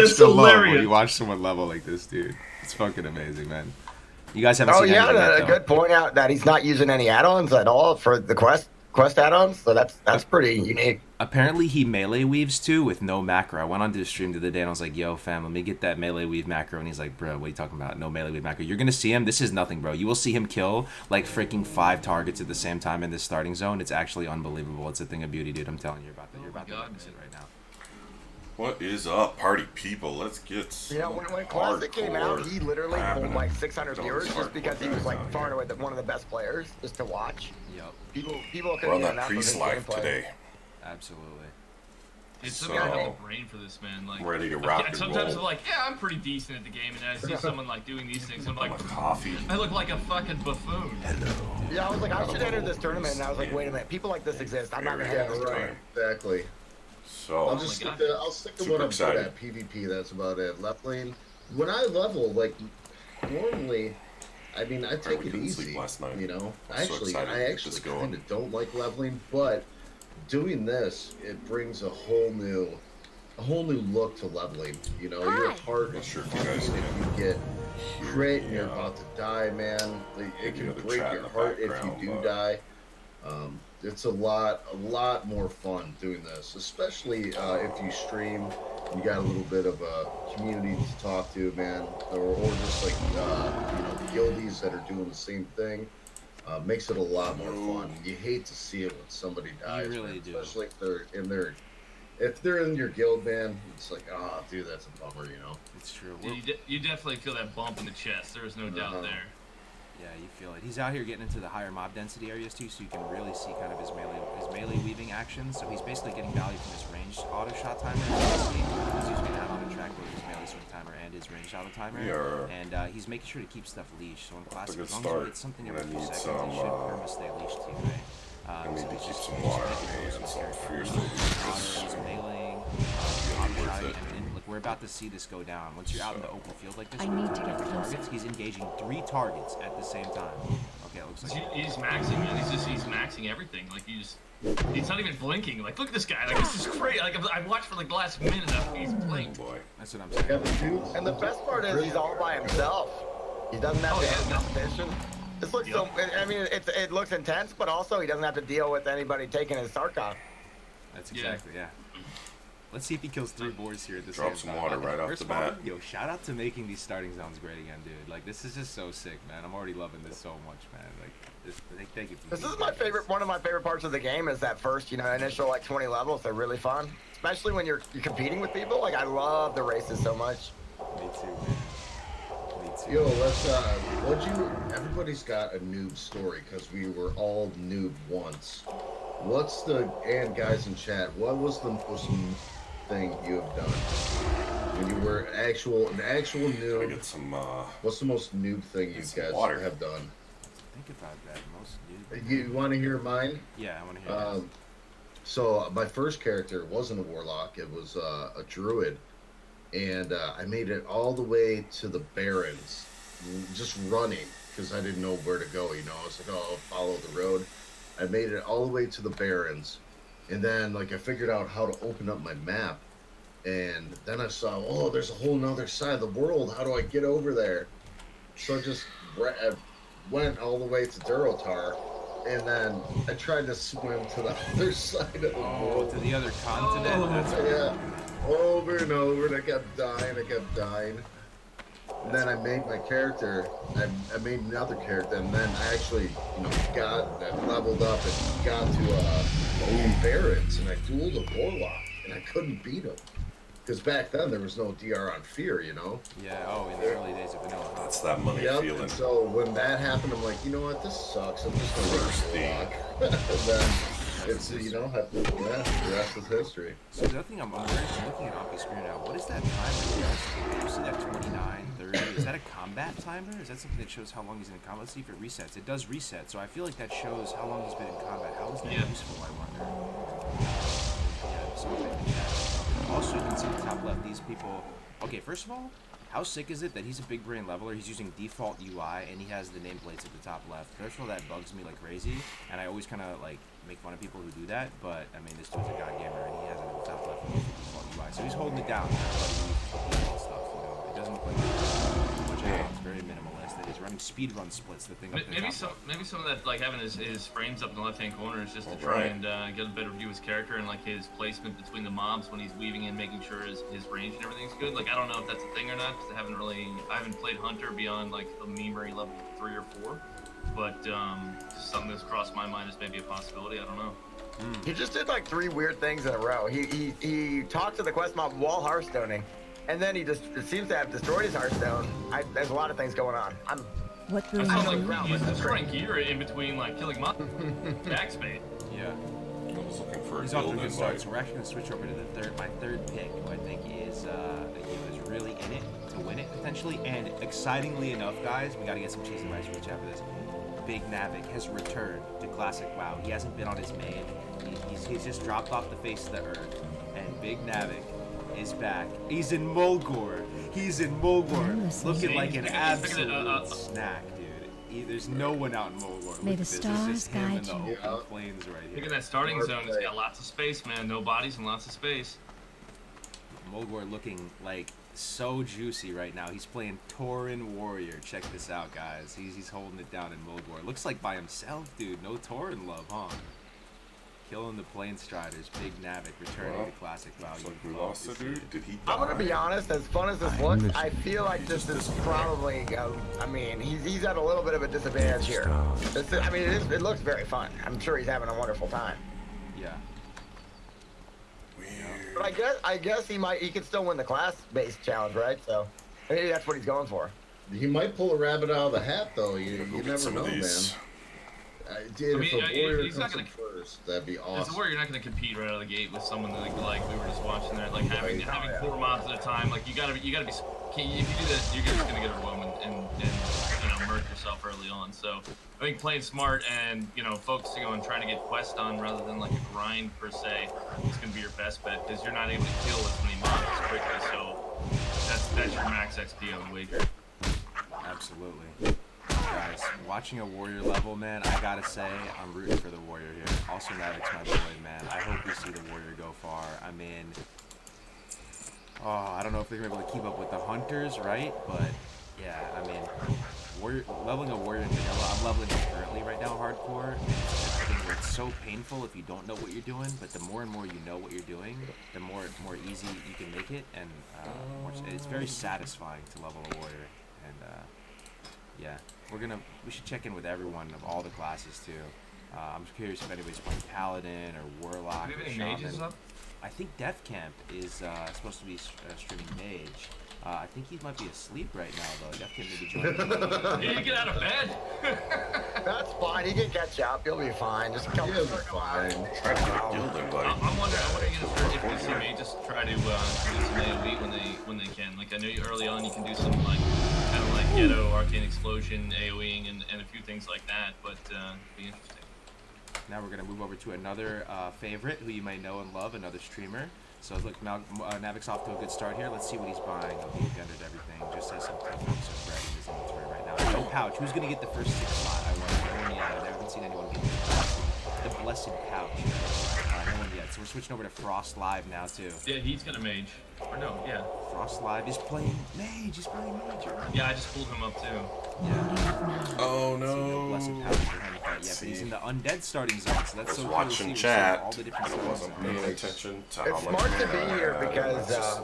watch the low when you watch someone level like this, dude. It's fucking amazing, man. You guys haven't seen anything yet, though. A good point out that he's not using any add-ons at all for the quest add-ons, so that's pretty unique. Apparently he melee weaves too with no macro. I went onto the stream the other day and I was like, yo fam, let me get that melee weave macro, and he's like, bro, what are you talking about? No melee weave macro. You're gonna see him. This is nothing, bro. You will see him kill like freaking 5 targets at the same time in this starting zone. It's actually unbelievable. It's a thing of beauty, dude. I'm telling you about that. You're about to witness it right now. What is up, party people? Let's get some when Classic came out, he literally pulled like 600 viewers just because he was like far and away one of the best players just to watch. Yep. People We're on that priest life today. Absolutely. It's something I have a brain for this, man. Like, ready to rock and sometimes roll. I'm like, yeah, I'm pretty decent at the game, and then I see someone like doing these things, I'm like, coffee. I look like a fucking buffoon. Hello. Yeah, I was like, I should enter this tournament, and I was like, wait a minute, people like this exist. I'm not gonna enter this tournament. Exactly. So I'll stick to what I'm good at. PvP. That's about it. Left lane. When I level, like normally, I mean, I take it easy. You know, I actually kind of don't like leveling, but doing this, it brings a whole new look to leveling. You know, your heart is sure if you get crit and you're about to die, man. It can break your heart if you do die. It's a lot more fun doing this, especially if you stream. You got a little bit of a community to talk to, man, or just like guildies that are doing the same thing. Makes it a lot more fun. You hate to see it when somebody dies, you really do. Especially if they're in your guild, man. It's like, oh, dude, that's a bummer, you know. It's true. You definitely feel that bump in the chest. There is no doubt there. Yeah, you feel it. He's out here getting into the higher mob density areas too, so you can really see kind of his melee weaving actions. So he's basically getting value from his ranged auto shot timer. He's using an add-on to track both his melee swing timer and his ranged auto timer. And he's making sure to keep stuff leashed. So in classic, as long as you hit something every few seconds, it should perma stay leashed to you, right? I need to keep some water in me and some fiercely. He's meleeing, auto-shotting, and look, we're about to see this go down. Once you're out in the open field like this, targets, he's engaging 3 targets at the same time. Okay, it looks like he's maxing, man. He's maxing everything. Like he's not even blinking. Like, look at this guy. Like, this is crazy. Like, I've watched for like the last minute of he's blinked. Boy, that's what I'm saying. And the best part is he's all by himself. He doesn't have to have competition. This looks so. I mean, it looks intense, but also he doesn't have to deal with anybody taking his Sarkov. That's exactly Let's see if he kills 3 boards here at this Drop some water right off the bat. Yo, shout out to making these starting zones great again, dude. Like, this is just so sick, man. I'm already loving this so much, man. Like, thank you. This is my favorite. One of my favorite parts of the game is that first, initial like 20 levels. They're really fun, especially when you're competing with people. Like, I love the races so much. Me too, man. Me too. Yo, everybody's got a noob story because we were all noob once. And guys in chat, what was the most thing you have done when you were an actual noob? Get some, what's the most noob thing you guys have done? Think about that. Most noob. You want to hear mine? Yeah, I want to hear it. So my first character wasn't a warlock; it was a druid, and I made it all the way to the Barrens, just running because I didn't know where to go. I was like, oh, I'll follow the road. I made it all the way to the Barrens, and then I figured out how to open up my map, and then I saw, oh, there's a whole nother side of the world. How do I get over there? So I just went all the way to Durotar, and then I tried to swim to the other side of the world. To the other continent? Over and over, and I kept dying. And then I made my character, I made another character, and then I actually, leveled up and got to Barrens, and I dueled a warlock, and I couldn't beat him. Because back then, there was no DR on Fear, Yeah, in the early days of Vanilla. That's that money feeling. And so when that happened, I'm like, you know what, this sucks, I'm just going to make a warlock. And then it's, the rest is history. So the other thing I'm looking at off the screen now, what is that timer? You see that 29, 30? Is that a combat timer? Is that something that shows how long he's in combat? Let's see if it resets. It does reset, so I feel like that shows how long he's been in combat. How is that useful, I wonder? Yeah, something in the chat. Also, you can see the top left, these people... Okay, first of all, how sick is it that he's a big brain leveler, he's using default UI, and he has the nameplates at the top left. First of all, that bugs me like crazy, and I always kind of, make fun of people who do that, but, I mean, this dude's a god gamer, and he has it at the top left with the default UI, so he's holding it down. Everybody speedrun splits. The thing. Maybe some of that, like having his frames up in the left-hand corner is just to try and get a better view of his character and like his placement between the mobs when he's weaving in, making sure his range and everything's good. Like I don't know if that's a thing or not because I haven't played Hunter beyond like the memory level 3 or 4, but just something that's crossed my mind as maybe a possibility. I don't know. He just did like 3 weird things in a row. He talked to the quest mob while hearthstoning, and then he just seems to have destroyed his hearthstone. There's a lot of things going on. What I saw like he's destroying gear in between like killing mobs. Backspace. Yeah. I was looking for a He's off to a guild good start, invite. so we're actually going to switch over to my third pick, who I think is really in it to win it potentially. And excitingly enough, guys, we got to get some cheese and rice for the chat for this. Big Navik has returned to Classic WoW. He hasn't been on his main. He's just dropped off the face of the earth. And Big Navik is back. He's in Mulgore. Looking like an absolute snack, dude. There's no one out in Mulgore. May Look the at this. It's stars just him in guide the you. open plains right here. Look at that starting zone. It's got lots of space, man. No bodies and lots of space. Mulgore looking like so juicy right now. He's playing Tauren Warrior. Check this out, guys. He's holding it down in Mulgore. Looks like by himself, dude. No Tauren love, huh? Killing the Plain Striders. Big Navik returning to Classic WoW. Looks like we lost a dude. Did he die? I'm gonna be honest. As fun as this looks, I feel like this is probably. I mean, he's at a little bit of a disadvantage here. It looks very fun. I'm sure he's having a wonderful time. Yeah. But I guess he could still win the class-based challenge, right? So maybe that's what he's going for. He might pull a rabbit out of the hat, though. You never know, man. If a warrior he's not comes gonna in first, that'd be awesome. As a warrior, you're not going to compete right out of the gate with someone like we were just watching there, like having 4 mobs at a time. Like you gotta be. If you do that, you're just going to get overwhelmed and murk yourself early on. So I think playing smart and focusing on trying to get quests done rather than like a grind per se is going to be your best bet because you're not able to kill as many mobs as quickly. So that's your max XP on the wager. Absolutely. Guys, watching a warrior level, man, I gotta say, I'm rooting for the warrior here. Also, Navik's my boy, man. I hope we see the warrior go far. I mean, I don't know if they're gonna be able to keep up with the hunters, right? But yeah, I mean, leveling a warrior in vanilla, I'm leveling it currently right now, hardcore. It's so painful if you don't know what you're doing, but the more and more you know what you're doing, the more easy you can make it, and it's very satisfying to level a warrior. And yeah, we should check in with everyone of all the classes too. I'm curious if anybody's playing Paladin or Warlock Do you or have any mages Shaman. up? I think Death Camp is supposed to be streaming Mage. I think he might be asleep right now though. Death Camp may be joining. He didn't get out of bed. That's fine. He can catch up. He'll be fine. Just come. He'll be fine. Try to get a guild invite. I'm wondering if we see me just try to do some AoE when they can. Like I know early on you can do some like kind of like Ghetto, Arcane Explosion, AoEing, and a few things like that. But it'd be interesting. Now we're gonna move over to another favorite who you may know and love, another streamer. So look, Navik's off to a good start here. Let's see what he's buying. He entered everything. Just has some tough books of bread in his inventory right now. No pouch. Who's gonna get the first 6 slot? I wonder. No one yet. I haven't seen anyone get the blessed pouch. No one yet. So we're switching over to Frost Live now too. Yeah, he's gonna mage. Or no, yeah. Frost Live is playing Mage. He's playing Mage. Yeah, I just pulled him up too. Yeah. Oh So no blessed no. pouch for him to fight yet, but he's in the undead starting zone. So that's so cool to Watching see. chat. All the different I zones wasn't are. paying attention to how It's much smart to mana be I here had. because It's just-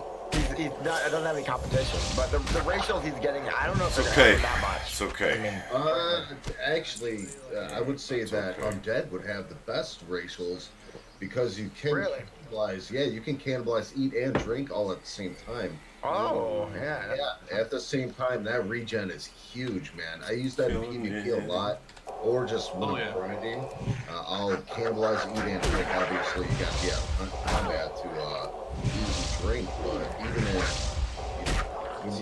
doesn't have any competition. But the racials he's getting, I don't know if It's they're okay. gonna have that much. It's okay. Actually, I would say that okay. Undead would have the best racials because you can Really? cannibalize. Yeah, you can cannibalize, eat, and drink all at the same time. Oh, yeah. Yeah, at the same time, that regen is huge, man. I use that in Feeling PvP it. a lot, or just when Oh, I'm yeah. grinding. I'll cannibalize, eat, and drink. Obviously, you got combat to eat and drink, but even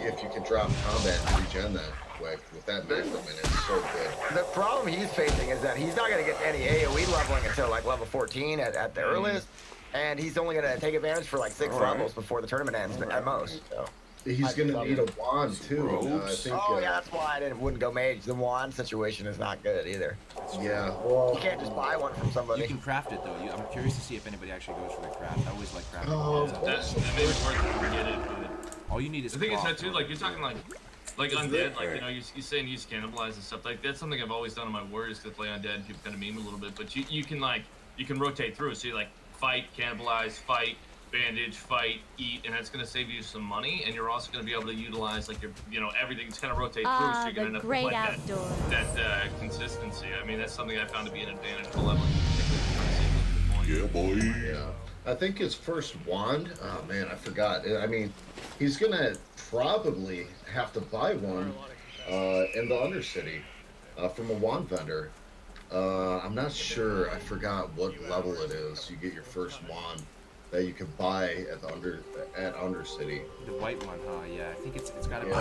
if you can drop combat and regen that quick with that macro, man, it's so good. The problem he's facing is that he's not going to get any AoE leveling until like level 14 at the earliest, and he's only going to take advantage for like 6 levels before the tournament ends at most. So. He's gonna need a wand too. I Ropes. think. Oh yeah, that's why I wouldn't go mage. The wand situation is not good either. Yeah. Well. You can't just buy one from somebody. You can craft it though. I'm curious to see if anybody actually goes for the craft. I always like crafting. Oh, That may be worth it to get it, but All you need is the thing is cloth that too, in like order you're to talking do it. Like undead, like you know, you saying use cannibalize and stuff like that's something I've always done on my warriors because I play undead. People kind of meme a little bit, but you can rotate through. So you like fight, cannibalize, fight, bandage, fight, eat, and that's going to save you some money. And you're also going to be able to utilize like your everything's kind of rotate through, so you're going to end up with like that consistency. I mean, that's something I found to be an advantage for leveling. Yeah, boy. Yeah. I think his first wand, oh man, I forgot. I mean, he's gonna probably have to buy one in the Undercity from a wand vendor. I'm not sure. I forgot what level it is. You get your first wand that you can buy at Undercity. The white one, huh? Yeah, I think it's got to be.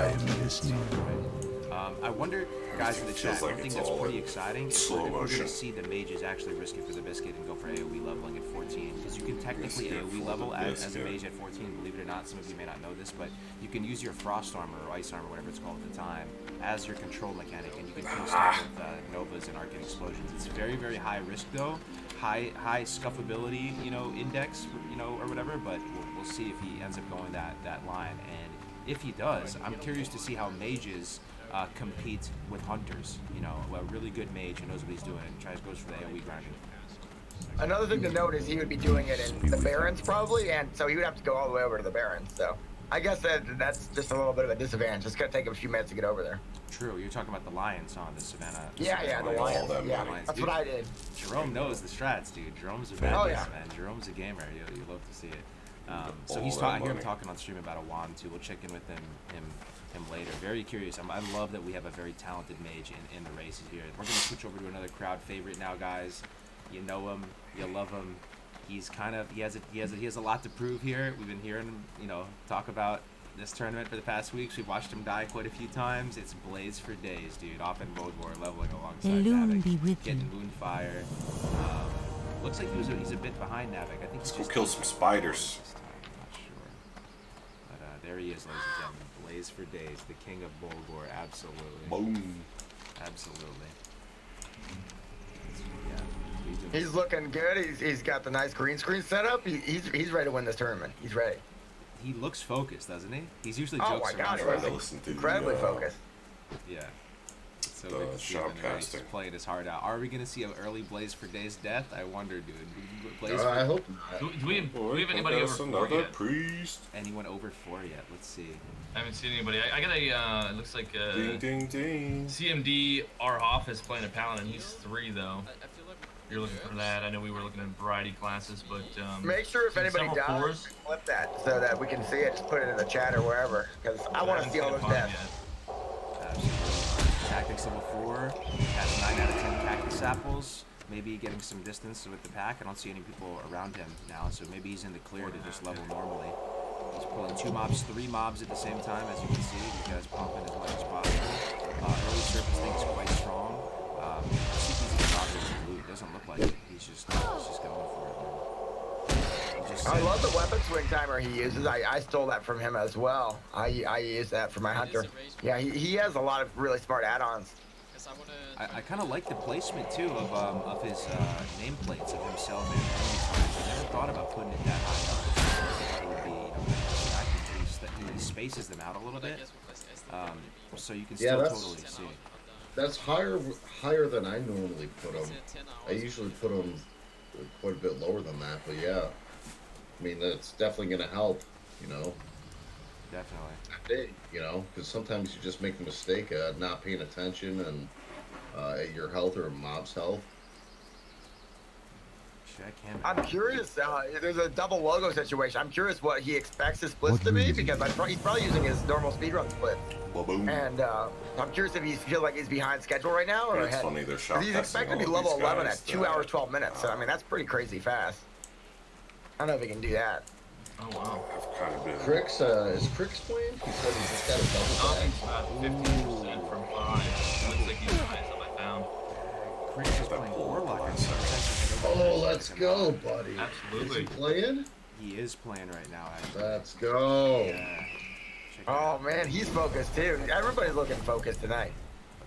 I wonder, guys in the chat, one thing that's pretty exciting is we're going to see the mages actually risk it for the biscuit and go for AoE leveling at 14. Because you can technically AoE level as a mage at 14, believe it or not. Some of you may not know this, but you can use your frost armor or ice armor, whatever it's called at the time, as your control mechanic, and you can kill stuff with novas and arcane explosions. It's very, very high risk though, high scuffability, index, or whatever. But we'll see if he ends up going that line, and if he does, I'm curious to see how mages compete with hunters. A really good mage who knows what he's doing and goes for the AoE grinding. Another thing to note is he would be doing it in the Barrens probably, and so he would have to go all the way over to the Barrens. So I guess that's just a little bit of a disadvantage. It's gonna take him a few minutes to get over there. True, you're talking about the Lions, huh? The Savannah. Yeah, the Lions. Yeah, Lions. that's Dude, what I did. Jerome knows the strats, dude. Jerome's a badass, man. Jerome's a gamer. You love to see it. So I hear him talking on stream about a wand too. We'll check in with him later. Very curious. I love that we have a very talented mage in the races here. We're gonna switch over to another crowd favorite now, guys. You know him, you love him. He has a lot to prove here. We've been hearing him, talk about this tournament for the past weeks. We've watched him die quite a few times. It's Blaze for days, dude. Off in World War, leveling alongside Navik, getting Moonfire. Looks like he's a bit behind Navik. I think he's just kill some spiders. I'm not sure. But there he is, ladies and gentlemen. Blaze for days, the king of Bulgor, absolutely. Boom. Absolutely. He's looking good. He's got the nice green screen set up. He's ready to win this tournament. He's ready. He looks focused, doesn't he? He's usually jokes around. Incredibly focused. Yeah. So good to see him. He's playing his heart out. Are we going to see an early Blaze for Days death? I wonder, dude. I hope not. Do we have anybody over 4 yet? Priest. Anyone over 4 yet? Let's see. I haven't seen anybody. I got a, it looks like ding, ding, ding. CMD Arhoff is playing a Paladin. He's 3 though. You're looking for that. I know we were looking at variety classes, but make sure if anybody does, flip that so that we can see it. Just put it in the chat or wherever, because I want to see all those deaths. Absolutely. Tactics level 4 has 9 out of 10 cactus apples. Maybe getting some distance with the pack. I don't see any people around him now, so maybe he's in the clear to just level normally. He's pulling 2 mobs, 3 mobs at the same time, as you can see. These guys pumping as much as possible. Early surface thing is quite strong. Doesn't look like it. He's just going for it. I love the weapon swing timer he uses. I stole that from him as well. I use that for my hunter. Yeah, he has a lot of really smart add-ons. I kind of like the placement too of his nameplates of himself and enemies. I never thought about putting it that high up. I thought it would be, he spaces them out a little bit, so you can still totally see. That's higher than I normally put them. I usually put them quite a bit lower than that, but yeah. I mean, that's definitely going to help, Definitely. Because sometimes you just make the mistake of not paying attention and at your health or a mob's health. I'm curious. There's a double logo situation. I'm curious what he expects his splits to be, because he's probably using his normal speedrun split. And I'm curious if he feels like he's behind schedule right now or ahead. Funny, they're shot he's expected to be level 11 at 2 hours 12 minutes. So I mean, that's pretty crazy fast. I don't know if he can do that. Oh wow. I've kind of been. Crix, is Crix playing? He said he just got a double back. He's about 15% from 5. Looks like he's the highest I found. Crix is playing Warlock. Oh, let's go, buddy. Absolutely. Is he playing? He is playing right now, actually. Let's go. Yeah. Oh man, he's focused too. Everybody's looking focused tonight.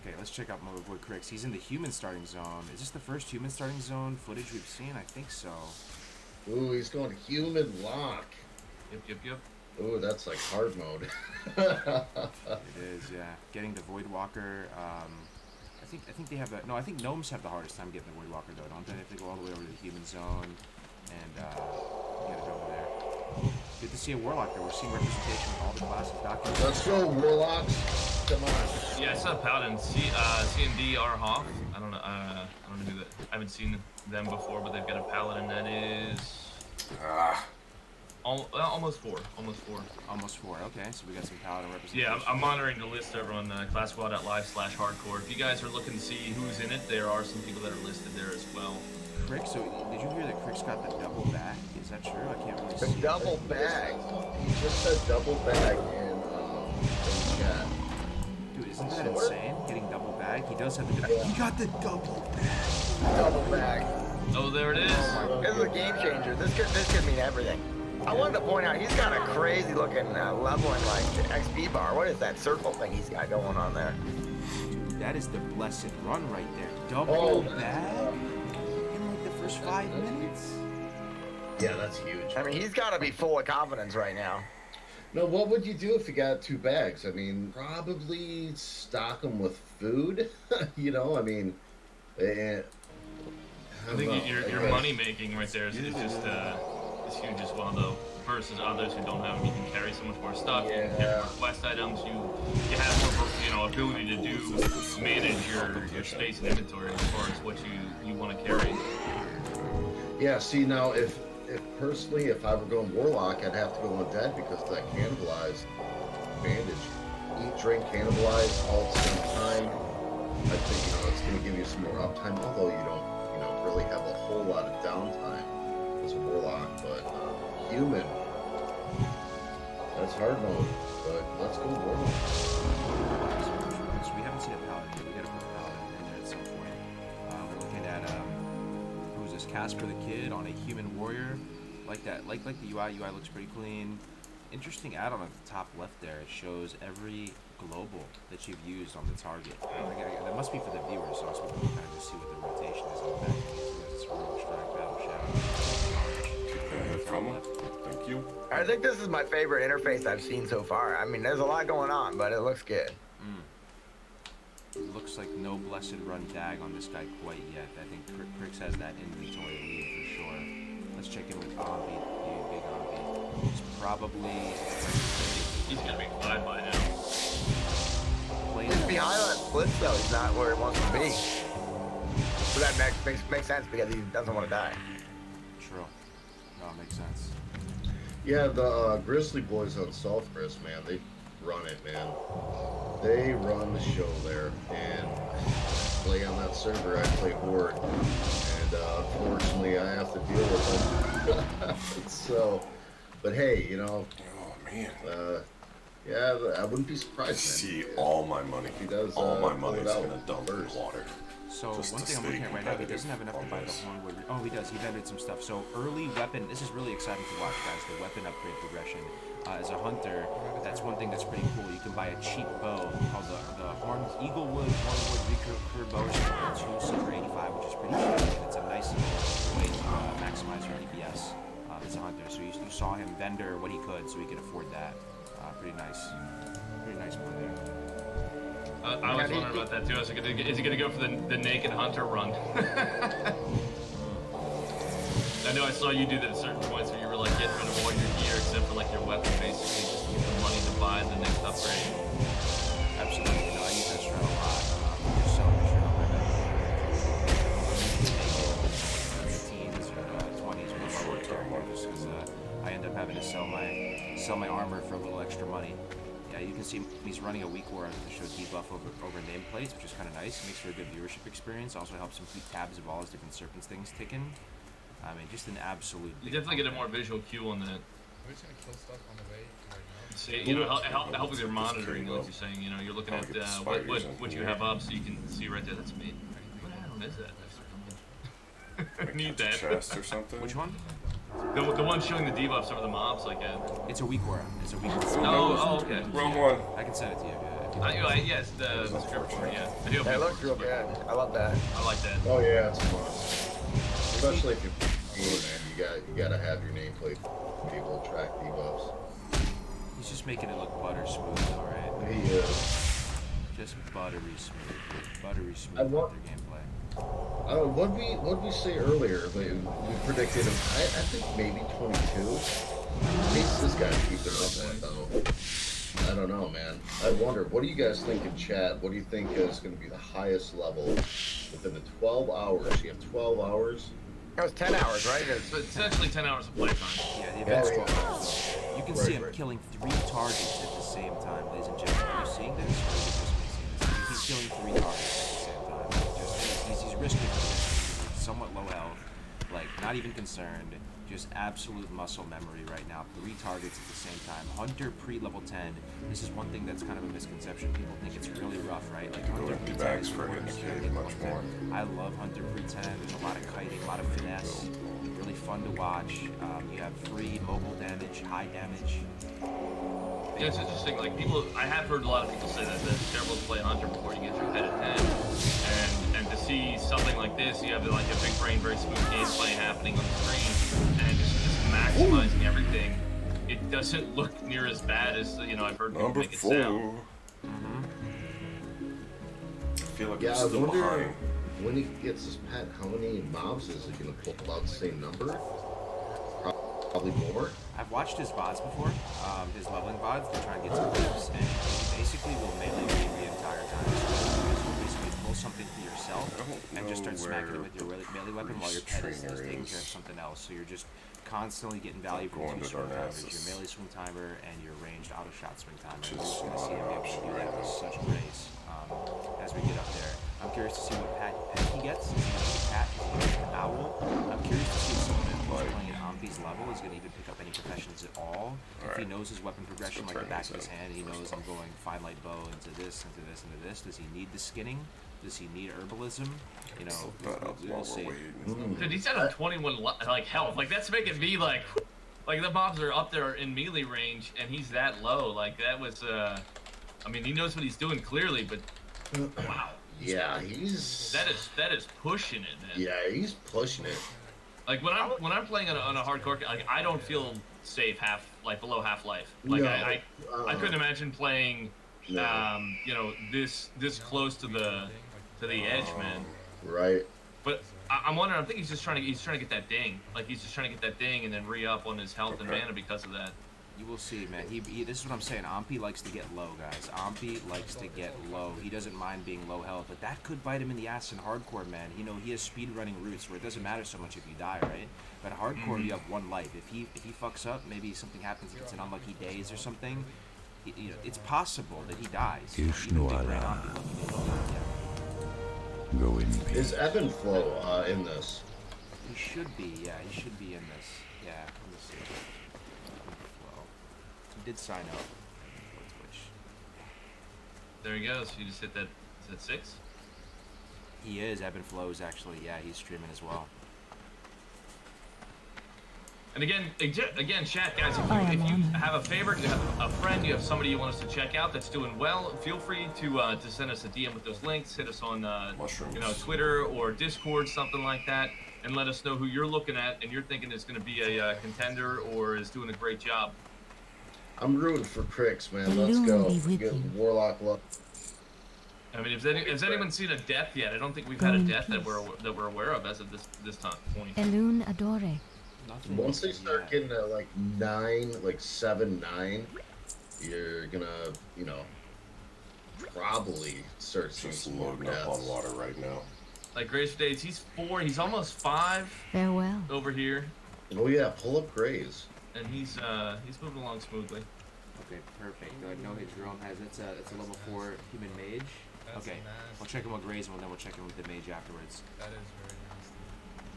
Okay, let's check out my boy Crix. He's in the human starting zone. Is this the first human starting zone footage we've seen? I think so. Ooh, he's going human lock. Yep. Oh, that's like hard mode. It is, yeah. Getting the Void Walker. I think they have no. I think gnomes have the hardest time getting the Void Walker though, don't they? They have to go all the way over to the human zone, and get it over there. Good to see a warlock there. We're seeing representation with all the classes. Doctors. Let's go, warlocks. Come on. Yeah, I saw Paladin. C and D are Hawk. I don't know. I don't know who that. I haven't seen them before, but they've got a Paladin that is. Almost four. Almost four. Okay, so we got some Paladin representation. Yeah, I'm monitoring the list over on classquad.live/hardcore. If you guys are looking to see who's in it, there are some people that are listed there as well. Crick, so did you hear that Crick's got the double bag? Is that true? I can't really see. The double bag. He just said double bag in chat. Dude, isn't that insane? Getting double bag? He does have the. He got the double bag. Double bag. Oh, there it is. This is a game changer. This could mean everything. I wanted to point out he's got a crazy looking leveling like XP bar. What is that circle thing he's got going on there? Dude, that is the blessed run right there. Double bag in like the first 5 minutes. Yeah, that's huge. I mean, he's got to be full of confidence right now. No, what would you do if you got 2 bags? I mean, probably stock them with food. You know, I mean, I think your money making right there is just as huge as well, though. Versus others who don't have them, you can carry so much more stuff. You can carry more quest items. You have more, ability to manage your space and inventory as far as what you want to carry. Yeah. See, now if personally, if I were going warlock, I'd have to go undead because that cannibalize bandage. Eat, drink, cannibalize all at the same time. I think it's going to give you some more uptime, although you don't really have a whole lot of downtime as a warlock. But human, that's hard mode. But let's go warlock. So we haven't seen a paladin yet. We got to put a paladin in there at some point. We're looking at who's this? Casper the Kid on a human warrior. Like that. Like the UI. UI looks pretty clean. Interesting add-on at the top left there. It shows every global that you've used on the target. That must be for the viewers, so we can kind of just see what the rotation is on the back. It's a real strike battle shout. Thank you. I think this is my favorite interface I've seen so far. I mean, there's a lot going on, but it looks good. It looks like no blessed run dag on this guy quite yet. I think Crix has that inventory lead for sure. Let's check in with Ombi, the big Ombi. He's probably... He's gonna be 5 by now. He's behind on splits though. He's not where he wants to be. So that makes sense because he doesn't want to die. True. No, it makes sense. Yeah, the Grizzly Boys on Southcrest, man, they run it, man. They run the show there, and play on that server. I play Horde, and unfortunately, I have to deal with them. So, but hey, Oh man. Yeah, I wouldn't be surprised. See, all my money. He does. All my money is gonna dump in water. So Just one thing I'm looking at right now, he doesn't have enough to buy the Hornwood. Oh, he does. He vended some stuff. So early weapon. This is really exciting to watch, guys. The weapon upgrade progression. As a hunter, that's one thing that's pretty cool. You can buy a cheap bow called the Eaglewood Hornwood recurve bow. It's Silver 85, which is pretty cheap. And it's a nice way to maximize your DPS as a hunter. So you saw him vendor what he could, so he could afford that. Pretty nice one there. I was wondering about that too. Is he gonna go for the naked hunter run? I know I saw you do that at certain points where you were like getting rid of all your gear except for like your weapon, basically just to get the money to buy the next upgrade. Absolutely. No, I use that strat a lot. Just selling the shirt on my back. Teens or 20s with my work characters because I end up having to sell my armor for a little extra money. Yeah, you can see he's running a weak war to show debuff over nameplates, which is kind of nice. It makes for a good viewership experience. Also helps him keep tabs of all his different serpents things ticking. I mean, just an absolute. You definitely get a more visual cue on that. We're just gonna kill stuff on the way right now. See, help with your monitoring. What you're saying, you're looking at what you have up, so you can see right there. That's me. What add-on is that? I need that. Chest or something. Which one? The one showing the debuffs over the mobs, like It's a weak aura. It's a weak aura. Oh, okay. Wrong one. I can send it to you. Yes, the script for it, yeah. I do. That looks real good. I love that. I like that. Oh yeah, it's fun. Especially if you're man, you gotta have your nameplate to be able to track debuffs. He's just making it look butter smooth, all right? He is. Just buttery smooth. Buttery smooth I want their gameplay. What we say earlier? We predicted him. I think maybe 22. This guy keep it up at though. I don't know, man. I wonder. What do you guys think in chat? What do you think is going to be the highest level within the 12 hours? You have 12 hours. That was 10 hours, right? It's essentially 10 hours of playtime. Yeah, the event's 12 hours. You can see him killing 3 targets at the same time, ladies and gentlemen. Are you seeing this? Or is it just me seeing this? He's killing 3 targets at the same time. He's risking it. He's somewhat low health. Like, not even concerned. Just absolute muscle memory right now. 3 targets at the same time. Hunter pre-level 10. This is one thing that's kind of a misconception. People think it's really rough, right? Like Hunter pre-10 is for much more. I love Hunter pre-10. There's a lot of kiting, a lot of finesse. Really fun to watch. You have free mobile damage, high damage. Yeah, it's interesting. Like I have heard a lot of people say that it's terrible to play Hunter before you get your head at 10. And to see something like this, you have like a big brain, very smooth gameplay happening on the screen, and just maximizing everything. It doesn't look near as bad as I've heard people make it sound. I feel like Yeah, I'm still behind. When he gets his pet, how many mobs is he going to pull? About the same number? Probably more. I've watched his VODs before, his leveling VODs, to try and get some tips, and he basically will melee raid the entire time. So you basically pull something for yourself and just start smacking it with your melee weapon while your pet is taking care of something else. So you're just constantly getting value from 2 swing timers, your melee swing timer, and your ranged auto shot swing timer. You're just going to see him be able to do that with such grace as we get up there. I'm curious to see what pet he gets. Is he going to get a cat? Is he going to get an owl? I'm curious to see if someone who's playing at Ampi's level is going to even pick up any professions at all. If he knows his weapon progression like the back of his hand, he knows I'm going fine light bow into this, into this, into this. Does he need the skinning? Does he need herbalism? We'll see. Dude, he's at a 21 health. Like that's making me like the mobs are up there in melee range, and he's that low. Like that was, I mean, he knows what he's doing clearly, but wow. Yeah, he's that is pushing it, man. Yeah, he's pushing it. Like when I'm playing on a hardcore, like I don't feel safe below half life. Like no. I couldn't imagine playing, this close to the edge, man. Right. But I'm wondering. I think he's trying to get that ding. Like he's just trying to get that ding and then re-up on his health and mana because of that. You will see, man. This is what I'm saying. Ampi likes to get low, guys. Ampi likes to get low. He doesn't mind being low health, but that could bite him in the ass in hardcore, man. He has speed running routes where it doesn't matter so much if you die, right? But hardcore, you have 1 life. If he fucks up, maybe something happens. If it's an unlucky days or something, it's possible that he dies. Go in peace. Is Evan Flow in this? He should be, yeah. He should be in this. Yeah, let me see. He did sign up for Twitch. There he goes. You just hit that. Is that 6? He is. Ebb and Flows actually. Yeah, he's streaming as well. And again, chat guys. If you have a favorite, you have a friend, you have somebody you want us to check out that's doing well, feel free to send us a DM with those links. Hit us on Twitter or Discord, something like that, and let us know who you're looking at and you're thinking is going to be a contender or is doing a great job. I'm rooting for Crix, man. Let's go. Get Warlock luck. I mean, has anyone seen a death yet? I don't think we've had a death that we're aware of as of this point. Elune Adore. Once they start getting to like 9, like 7, 9, you're gonna, probably start seeing just some more loading up on water right now. Like Grace Days, he's 4. He's almost 5. Farewell. Over here. Oh yeah, pull up Graze. And he's moving along smoothly. Okay, perfect. No hit Jerome has it's a level 4 human mage. That's okay, nasty. we'll check him with Graze and then we'll check him with the mage afterwards. That is very nasty.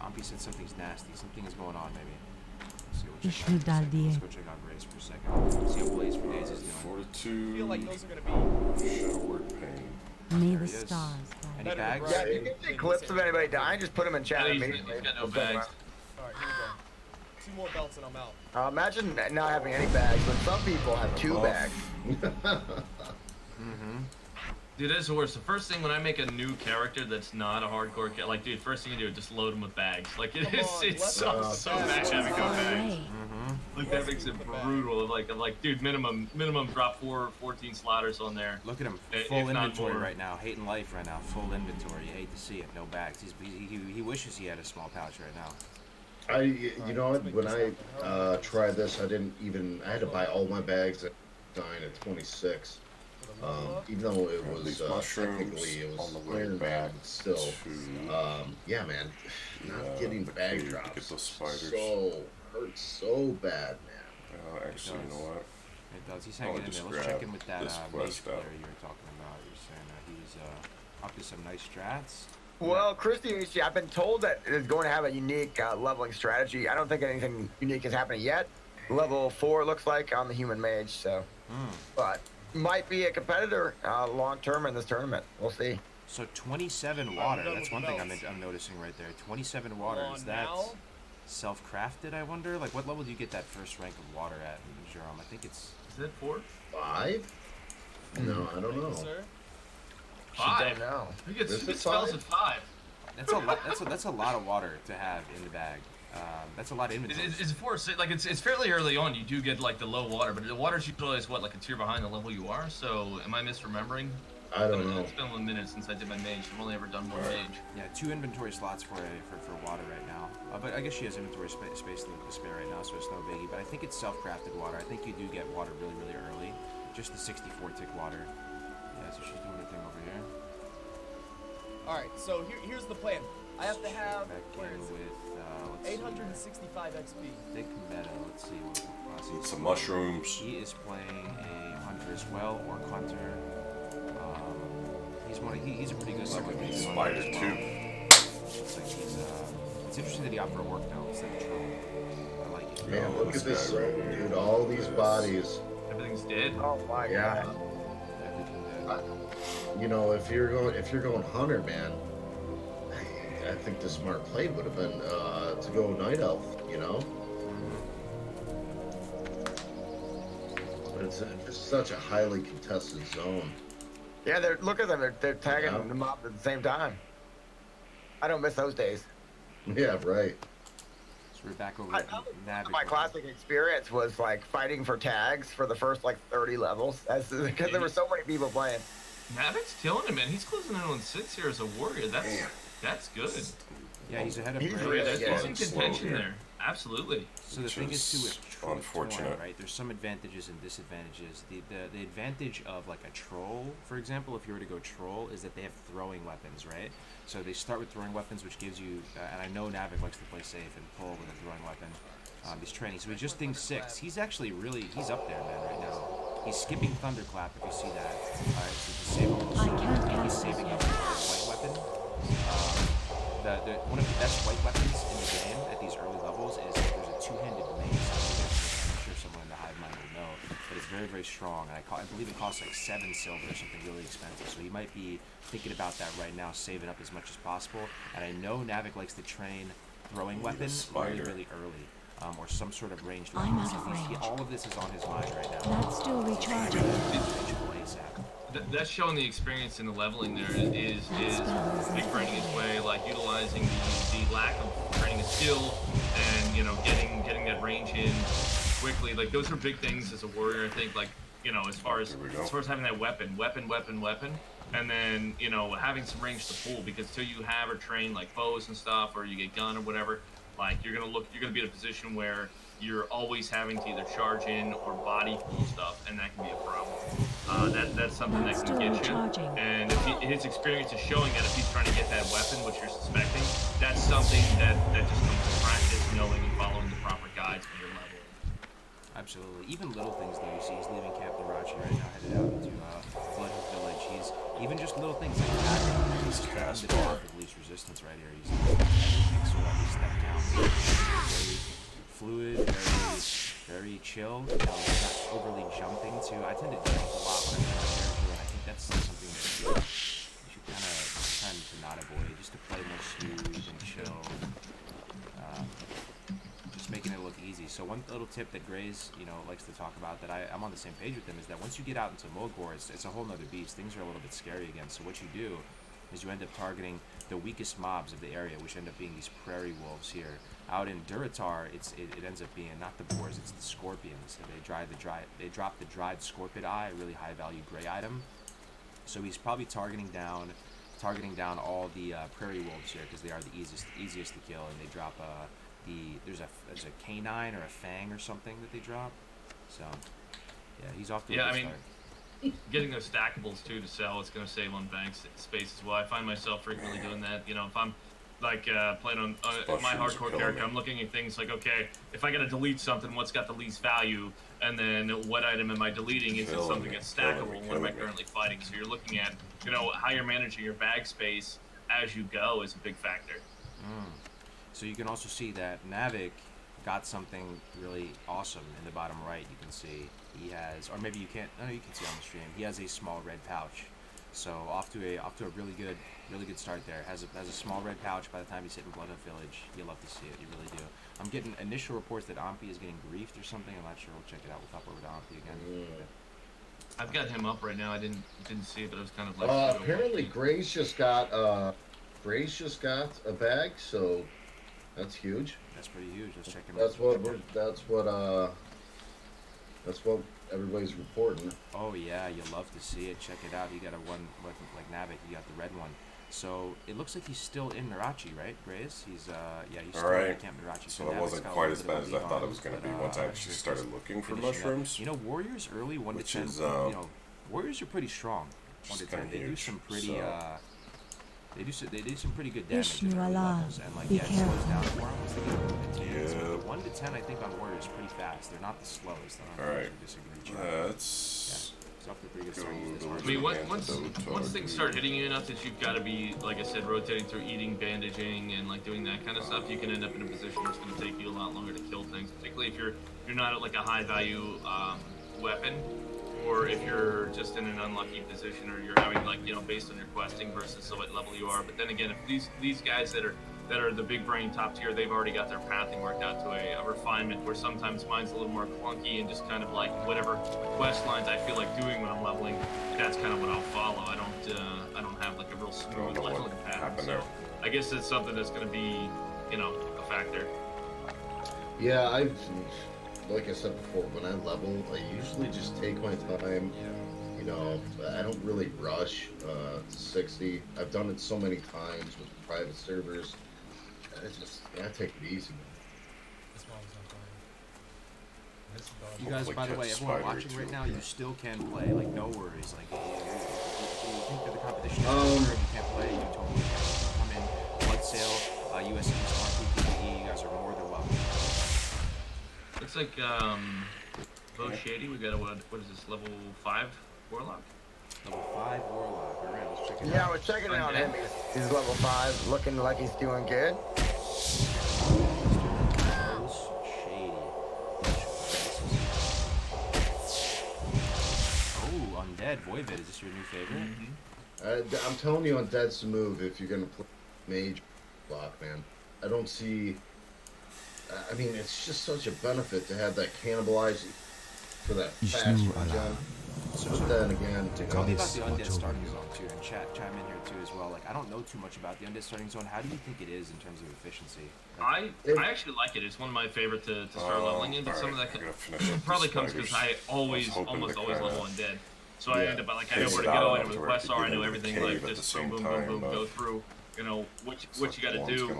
Ampi said something's nasty. Something is going on, maybe. Let's go check out Graze for a second. See how Blaze for Days is doing. Fortitude. I feel like those are gonna be Shadow Word Pain. May the stars Any better bags? Yeah, you can see clips of anybody dying. Just put them in chat He's immediately. got no bags. Alright, here we go. 2 more belts and I'm out. Imagine not having any bags, but some people have 2 bags. Dude, that's the worst. The first thing when I make a new character that's not a hardcore character, like, dude, first thing you do is just load them with bags. Like, it's so bad having no bags. Like that makes it brutal. Like, dude, minimum drop 14 slaughters on there. Look at him, full inventory right now. Hating life right now, full inventory. You hate to see it, no bags. He wishes he had a small pouch right now. You know what? When I tried this, I had to buy all my bags at 9 at 26. Even though it was technically it was on the way back, still, yeah, man, not getting bag drops get those spiders. Hurts so bad, man. Actually, you know what? It does. He's hanging in there. Let's check in with that mage player you were talking about. You're saying he's up to some nice strats. Well, Christy, I've been told that it's going to have a unique leveling strategy. I don't think anything unique is happening yet. Level 4 looks like on the human mage, so. But might be a competitor long term in this tournament. We'll see. So 27 water. That's one thing I'm noticing right there. 27 water. Is that self-crafted? I wonder. Like, what level do you get that first rank of water at, Jerome? I think it's. Is it 4? 5? No, I don't know. 5. No. Who gets spells at 5? That's a lot. That's a lot of water to have in the bag. That's a lot of inventory. It's 4. Like it's fairly early on. You do get like the low water, but the water's usually is what, like a tier behind the level you are. So am I misremembering? I don't know. It's been 1 minute since I did my mage. I've only ever done one mage. Yeah, 2 inventory slots for water right now. But I guess she has inventory space to spare right now, so it's no biggie. But I think it's self-crafted water. I think you do get water really, really early. Just the 64 tick water. Yeah, so she's doing her thing over here. All right, so here's the plan. I have to have back in with 865 XP. Thick meadow. Let's see what Need some mushrooms. He is playing a hunter as well, or hunter. He's a pretty good spider too. Looks like he's it's interesting that he opted for work now instead of troll. I like it. Man, look at this zone, dude. All these bodies. Everything's dead. Oh my god. Everything dead. You know, if you're going hunter, man, I think the smart play would have been to go night elf. You know. But it's just such a highly contested zone. Yeah, look at them. They're tagging them up at the same time. I don't miss those days. Yeah, right. So we're back over my classic experience was like fighting for tags for the first like 30 levels. That's because there were so many people playing. Navik's killing him, man. He's closing in on 6 here as a warrior. That's good. Yeah, he's ahead of He's Brady. really He's in contention there. Absolutely. So the thing is too with troll, unfortunate, right? There's some advantages and disadvantages. The advantage of like a troll, for example, if you were to go troll, is that they have throwing weapons, right? So they start with throwing weapons, which gives you, and I know Navik likes to play safe and pull with a throwing weapon. He's training, so he's just thing 6. He's actually he's up there, man, right now. He's skipping Thunderclap if you see that. Alright, so he's saving up for a white weapon. One of the best white weapons in the game at these early levels is there's a 2-handed mace. I'm sure someone in the hive mind will know, but it's very, very strong. And I believe it costs like 7 silver or something really expensive. So he might be thinking about that right now, saving up as much as possible. And I know Navik likes to train throwing weapon really, really early. Or some sort of ranged weapon. I'm out of range. All of this is on his mind right now. That's still recharging. That's showing the experience in the leveling there is big training his way, like utilizing the lack of training a skill and, you know, getting that range in quickly. Like, those are big things as a warrior, I think, like, you know, as far as having that weapon, and then, you know, having some range to pull, because till you have or train like bows and stuff, or you get gun or whatever, like you're gonna be in a position where you're always having to either charge in or body pull stuff, and that can be a problem. That's something that can get you. And if his experience is showing that if he's trying to get that weapon, which you're suspecting, that's something that just comes from practice, knowing and following the proper guides when you're leveling. Absolutely. Even little things though, you see he's leaving Camp Narachi right now, headed out into Bloodhook Village. He's even just little things like attacking. He's the path of least resistance right here. He's everything sort of step down. Very fluid, very chill. He's not overly jumping too. I tend to jump a lot when I'm in a character, and I think that's something that you should kind of try to not avoid, just to play more smooth and chill. Just making it look easy. So one little tip that Gray's, you know, likes to talk about that I'm on the same page with him is that once you get out into Mulgore, it's a whole nother beast. Things are a little bit scary again. So what you do is you end up targeting the weakest mobs of the area, which end up being these prairie wolves here. Out in Duratar, it ends up being not the boars, it's the scorpions. So they drop the dried scorpid eye, a really high value gray item. So he's probably targeting down all the prairie wolves here because they are the easiest to kill, and they drop there's a canine or a fang or something that they drop. So yeah, he's off to a good start. Getting those stackables too to sell, it's going to save on bank space as well. I find myself frequently doing that. You know, if I'm like playing on my hardcore character, I'm looking at things like, okay, if I got to delete something, what's got the least value, and then what item am I deleting? Is it something that's stackable? What am I currently fighting? So you're looking at, you know, how you're managing your bag space as you go is a big factor. So you can also see that Navik got something really awesome in the bottom right. You can see he has, or maybe you can't. No, you can see on the stream. He has a small red pouch. So off to a really good start there. Has a small red pouch by the time he's hitting Blood of Village. You love to see it. You really do. I'm getting initial reports that Ampi is getting griefed or something. I'm not sure. We'll check it out. We'll pop over to Ampi again. I've got him up right now. I didn't see it, but it was kind of like. Apparently, Gray's just got a bag, so that's huge. That's pretty huge. Let's check him out. That's what everybody's reporting. Oh yeah, you love to see it. Check it out. He got a one like Navik. He got the red one. So it looks like he's still in Narachi, right, Grace? He's still in Camp Narachi. So it wasn't quite as bad as I thought it was going to be once I actually started looking for mushrooms. You know, Warriors early 1 to 10. Warriors are pretty strong. 1 to 10. They do some pretty they do some pretty good damage in early levels, and like it slows down for them once they get over the 10. So 1 to 10, I think on Warriors pretty fast. They're not the slowest. I don't disagree. Let's I mean, once things start hitting you enough that you've got to be, like I said, rotating through eating, bandaging, and like doing that kind of stuff, you can end up in a position where it's going to take you a lot longer to kill things. Particularly if you're not at like a high value weapon, or if you're just in an unlucky position, or you're having like, you know, based on your questing versus what level you are. But then again, if these guys that are the big brain top tier, they've already got their pathing worked out to a refinement, where sometimes mine's a little more clunky and just kind of like whatever quest lines I feel like doing when I'm leveling, that's kind of what I'll follow. I don't have like a real smooth leveling pattern. So I guess it's something that's going to be, you know, a factor. Yeah, like I said before, when I level, I usually just take my time. You know, I don't really rush to 60. I've done it so many times with private servers. I take it easy. You guys, by the way, everyone watching right now, you still can play. Like, no worries. Like, if you think that the competition is over and you can't play, you totally can. Come in, Blood Sale, USC Smart PvE, you guys are more than welcome. Looks like Bo Shady, we got what is this, level 5 Warlock? Level 5 Warlock. Alright, let's check it out. Yeah, I was checking it on him. He's level 5, looking like he's doing good. Oh, Undead Voivod, is this your new favorite? I'm telling you, Undead's the move if you're gonna play mage block, man. I don't see. I mean, it's just such a benefit to have that cannibalize for that fast regen. So then again, tell me about the Undead starting zone too, and chat chime in here too as well. Like, I don't know too much about the Undead starting zone. How do you think it is in terms of efficiency? I actually like it. It's one of my favorite to start leveling in, but some of that probably comes because I almost always level Undead. So I end up like, I know where to go, I know where the quests are, I know everything, like just boom, boom, boom, boom, go through. You know what you got to do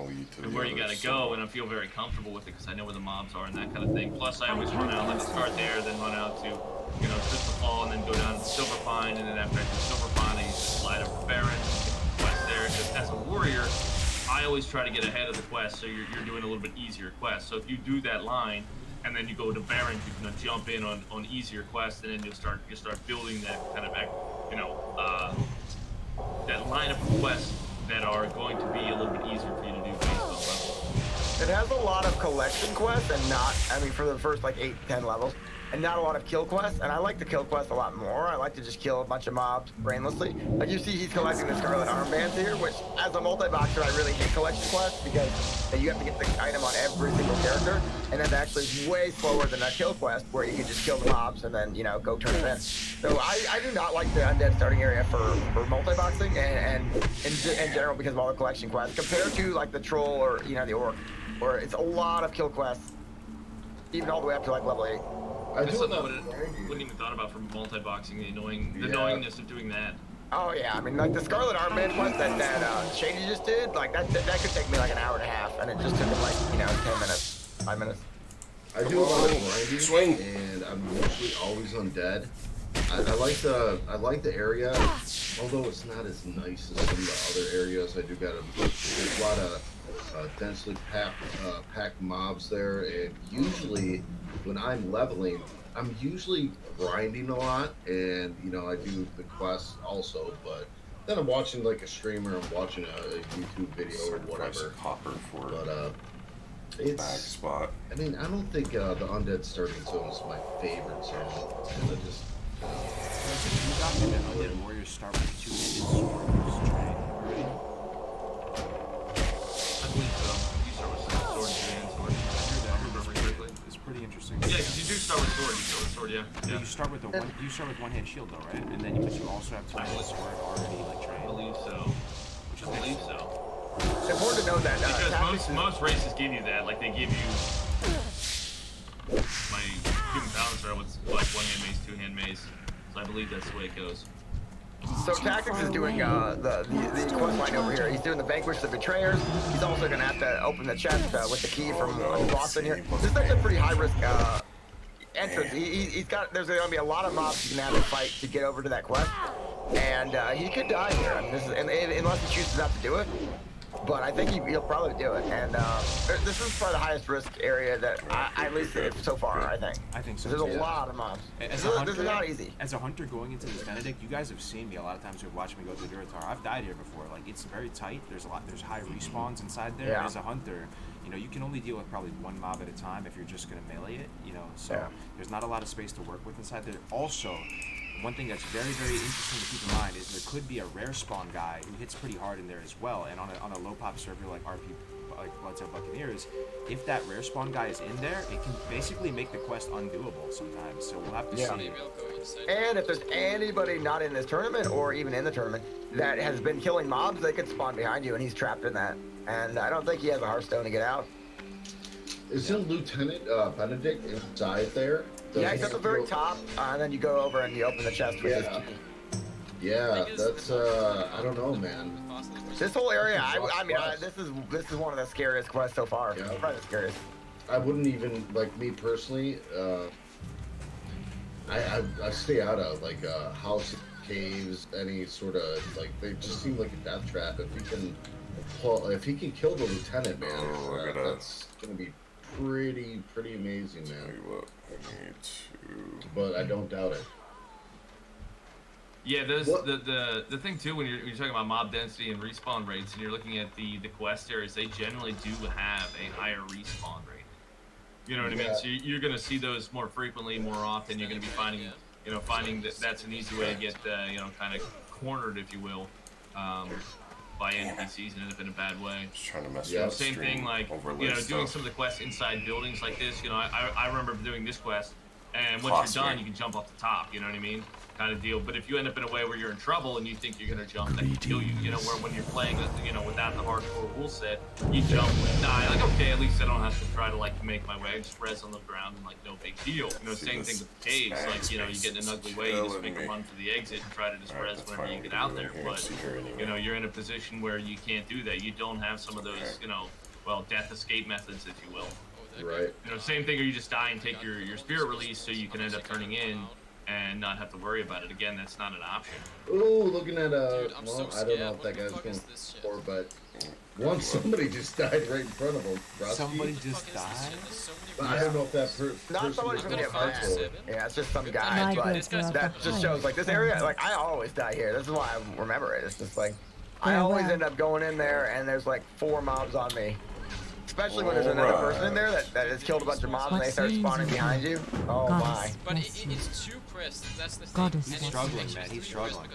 and where you got to go, and I feel very comfortable with it because I know where the mobs are and that kind of thing. Plus, I always run out, like start there, then run out to, you know, Crystal Fall, and then go down to Silver Pine, and then after I do Silver Pine, I just slide over Baron, quest there. Because as a warrior, I always try to get ahead of the quest, so you're doing a little bit easier quests. So if you do that line, and then you go to Baron, you can jump in on easier quests, and then you start building that kind of, you know, that lineup of quests that are going to be a little bit easier for you to do based on level. It has a lot of collection quests and not, I mean, for the first like 8 to 10 levels, and not a lot of kill quests. And I like the kill quests a lot more. I like to just kill a bunch of mobs brainlessly. Like you see, he's collecting the Scarlet Armbands here, which as a multi-boxer, I really hate collection quests because you have to get the item on every single character, and that's actually way slower than a kill quest where you can just kill the mobs and then, you know, go turn it in. So I do not like the Undead starting area for multi-boxing and in general because of all the collection quests compared to like the Troll or, you know, the Orc. where it's a lot of kill quests, even all the way up to like level 8. That's something I wouldn't even thought about for multi-boxing, the annoyingness of doing that. Oh yeah, I mean like the Scarlet Armband quest that Shady just did, like that could take me like an hour and a half, and it just took him like 10 minutes, 5 minutes. I do a lot of grinding, and I'm usually always undead. I like the area, although it's not as nice as some of the other areas. I do got there's a lot of densely packed mobs there, and usually when I'm leveling, I'm usually grinding a lot, and I do the quests also, but then I'm watching like a streamer, I'm watching a YouTube video or whatever. Copper for it's bag spot. I mean, I don't think the Undead Starting Zone is my favorite zone. I just you got me that Undead Warriors start with 2-handed swords train already? I believe so. You start with sword and hand sword. I heard that. It's pretty interesting. Yeah, because you do start with sword. You start with sword, yeah. You start with one-hand shield though, right? And then you also have two-handed sword already like trained. I believe so. I believe so. It's important to know that because most races give you that. Like they give you my human balance are with like one-hand mace, two-hand mace. So I believe that's the way it goes. So Tactics is doing the quest line over here. He's doing the Vanquish the Betrayers. He's also gonna have to open the chest with the key from Boston here. This is a pretty high risk entrance. He's got. There's gonna be a lot of mobs he's gonna have to fight to get over to that quest, and he could die here. I mean, this is unless he chooses not to do it. But I think he'll probably do it, and this is probably the highest risk area that I at least so far. I think so. There's a lot of mobs. This is not easy. As a hunter going into this Benedict, you guys have seen me a lot of times. You've watched me go through Duratar. I've died here before. Like it's very tight. There's high respawns inside there. Yeah. As a hunter, you can only deal with probably one mob at a time if you're just gonna melee it. So there's not a lot of space to work with inside there. Also, one thing that's very, very interesting to keep in mind is there could be a rare spawn guy who hits pretty hard in there as well. And on a low pop server like RP, like Bloodset Buccaneers, if that rare spawn guy is in there, it can basically make the quest undoable sometimes. So we'll have to see. And if there's anybody not in this tournament or even in the tournament that has been killing mobs, they could spawn behind you, and he's trapped in that. And I don't think he has a Hearthstone to get out. Isn't Lieutenant Benedict inside there? Yeah, he's at the very top, and then you go over and you open the chest with his key. Yeah, that's I don't know, man. This whole area, I mean, this is one of the scariest quests so far. Yeah. Probably the scariest. I wouldn't even, like me personally, I stay out of like houses, caves, any sort of like they just seem like a death trap. If he can kill the lieutenant, man, that's gonna be pretty amazing, man. But I don't doubt it. Yeah, the thing too when you're talking about mob density and respawn rates, and you're looking at the quest areas, they generally do have a higher respawn rate. You know what I mean? So you're gonna see those more frequently, more often. You're gonna be finding that that's an easy way to get kind of cornered, if you will, by NPCs and end up in a bad way. Just trying to mess with same thing, like doing some of the quests inside buildings like this. I remember doing this quest, and once you're done, you can jump off the top. You know what I mean? Kind of deal. But if you end up in a way where you're in trouble and you think you're gonna jump, then kill you. Where when you're playing, without the hardcore rule set, you jump and die. Like, okay, at least I don't have to try to make my way. I just res on the ground and no big deal. Same thing with the caves. You get in an ugly way, you just make a run for the exit and try to just res whenever you get out there. But you're in a position where you can't do that. You don't have some of those, death escape methods, if you will. Right. Same thing, or you just die and take your spirit release, so you can end up turning in and not have to worry about it again. That's not an option. Oh, looking at I don't know if that guy's going for, but once somebody just died right in front of him. Somebody just died? I don't know if that not somebody from the event. Yeah, it's just some guy. But that just shows this area. I always die here. This is why I remember it. It's just I always end up going in there, and there's 4 mobs on me. Especially when there's another person in there that has killed a bunch of mobs and they start spawning behind you. Oh my. But it's 2 quests, that's the thing. He's struggling, man. He's struggling.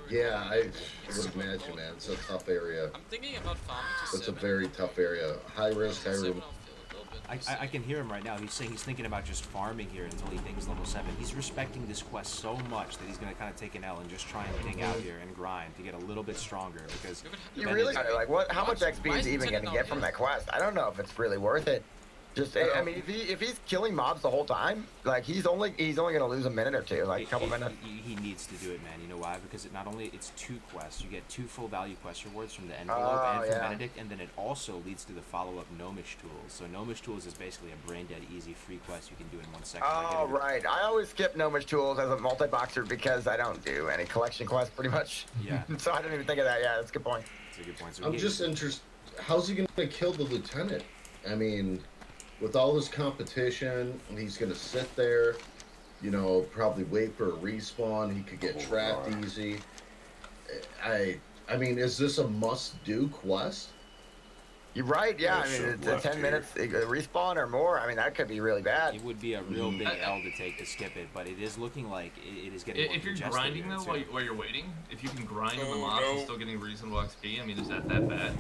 Yeah, I would imagine, man. It's a tough area. I'm thinking about farming to 7. It's a very tough area. High risk, high reward. I can hear him right now. He's saying he's thinking about just farming here until he dings level 7. He's respecting this quest so much that he's going to kind of take an L and just try and ding out here and grind to get a little bit stronger because... You really like what? How much XP is he even going to get from that quest? I don't know if it's really worth it. Just, I mean, if he's killing mobs the whole time, like he's only gonna lose a minute or two, like a couple minutes. He needs to do it, man. You know why? Because it not only it's 2 quests, you get 2 full value quest rewards from the envelope and from Benedict, and then it also leads to the follow-up Gnomish Tools. So Gnomish Tools is basically a brain dead easy free quest you can do in 1 second. Oh right, I always skip Gnomish Tools as a multi-boxer because I don't do any collection quests pretty much. Yeah. So I didn't even think of that. Yeah, that's a good point. That's a good point. So I'm just interested. How's he gonna kill the lieutenant? I mean. With all this competition, he's going to sit there, you know, probably wait for a respawn. He could get trapped easy. I mean, is this a must-do quest? You're right, yeah. I mean, it's a 10 minutes respawn or more. I mean, that could be really bad. It would be a real big L to take to skip it, but it is looking like it is getting more If you're grinding, though, while you're waiting, if you can grind on the mobs and still getting reasonable XP, I mean, is that bad?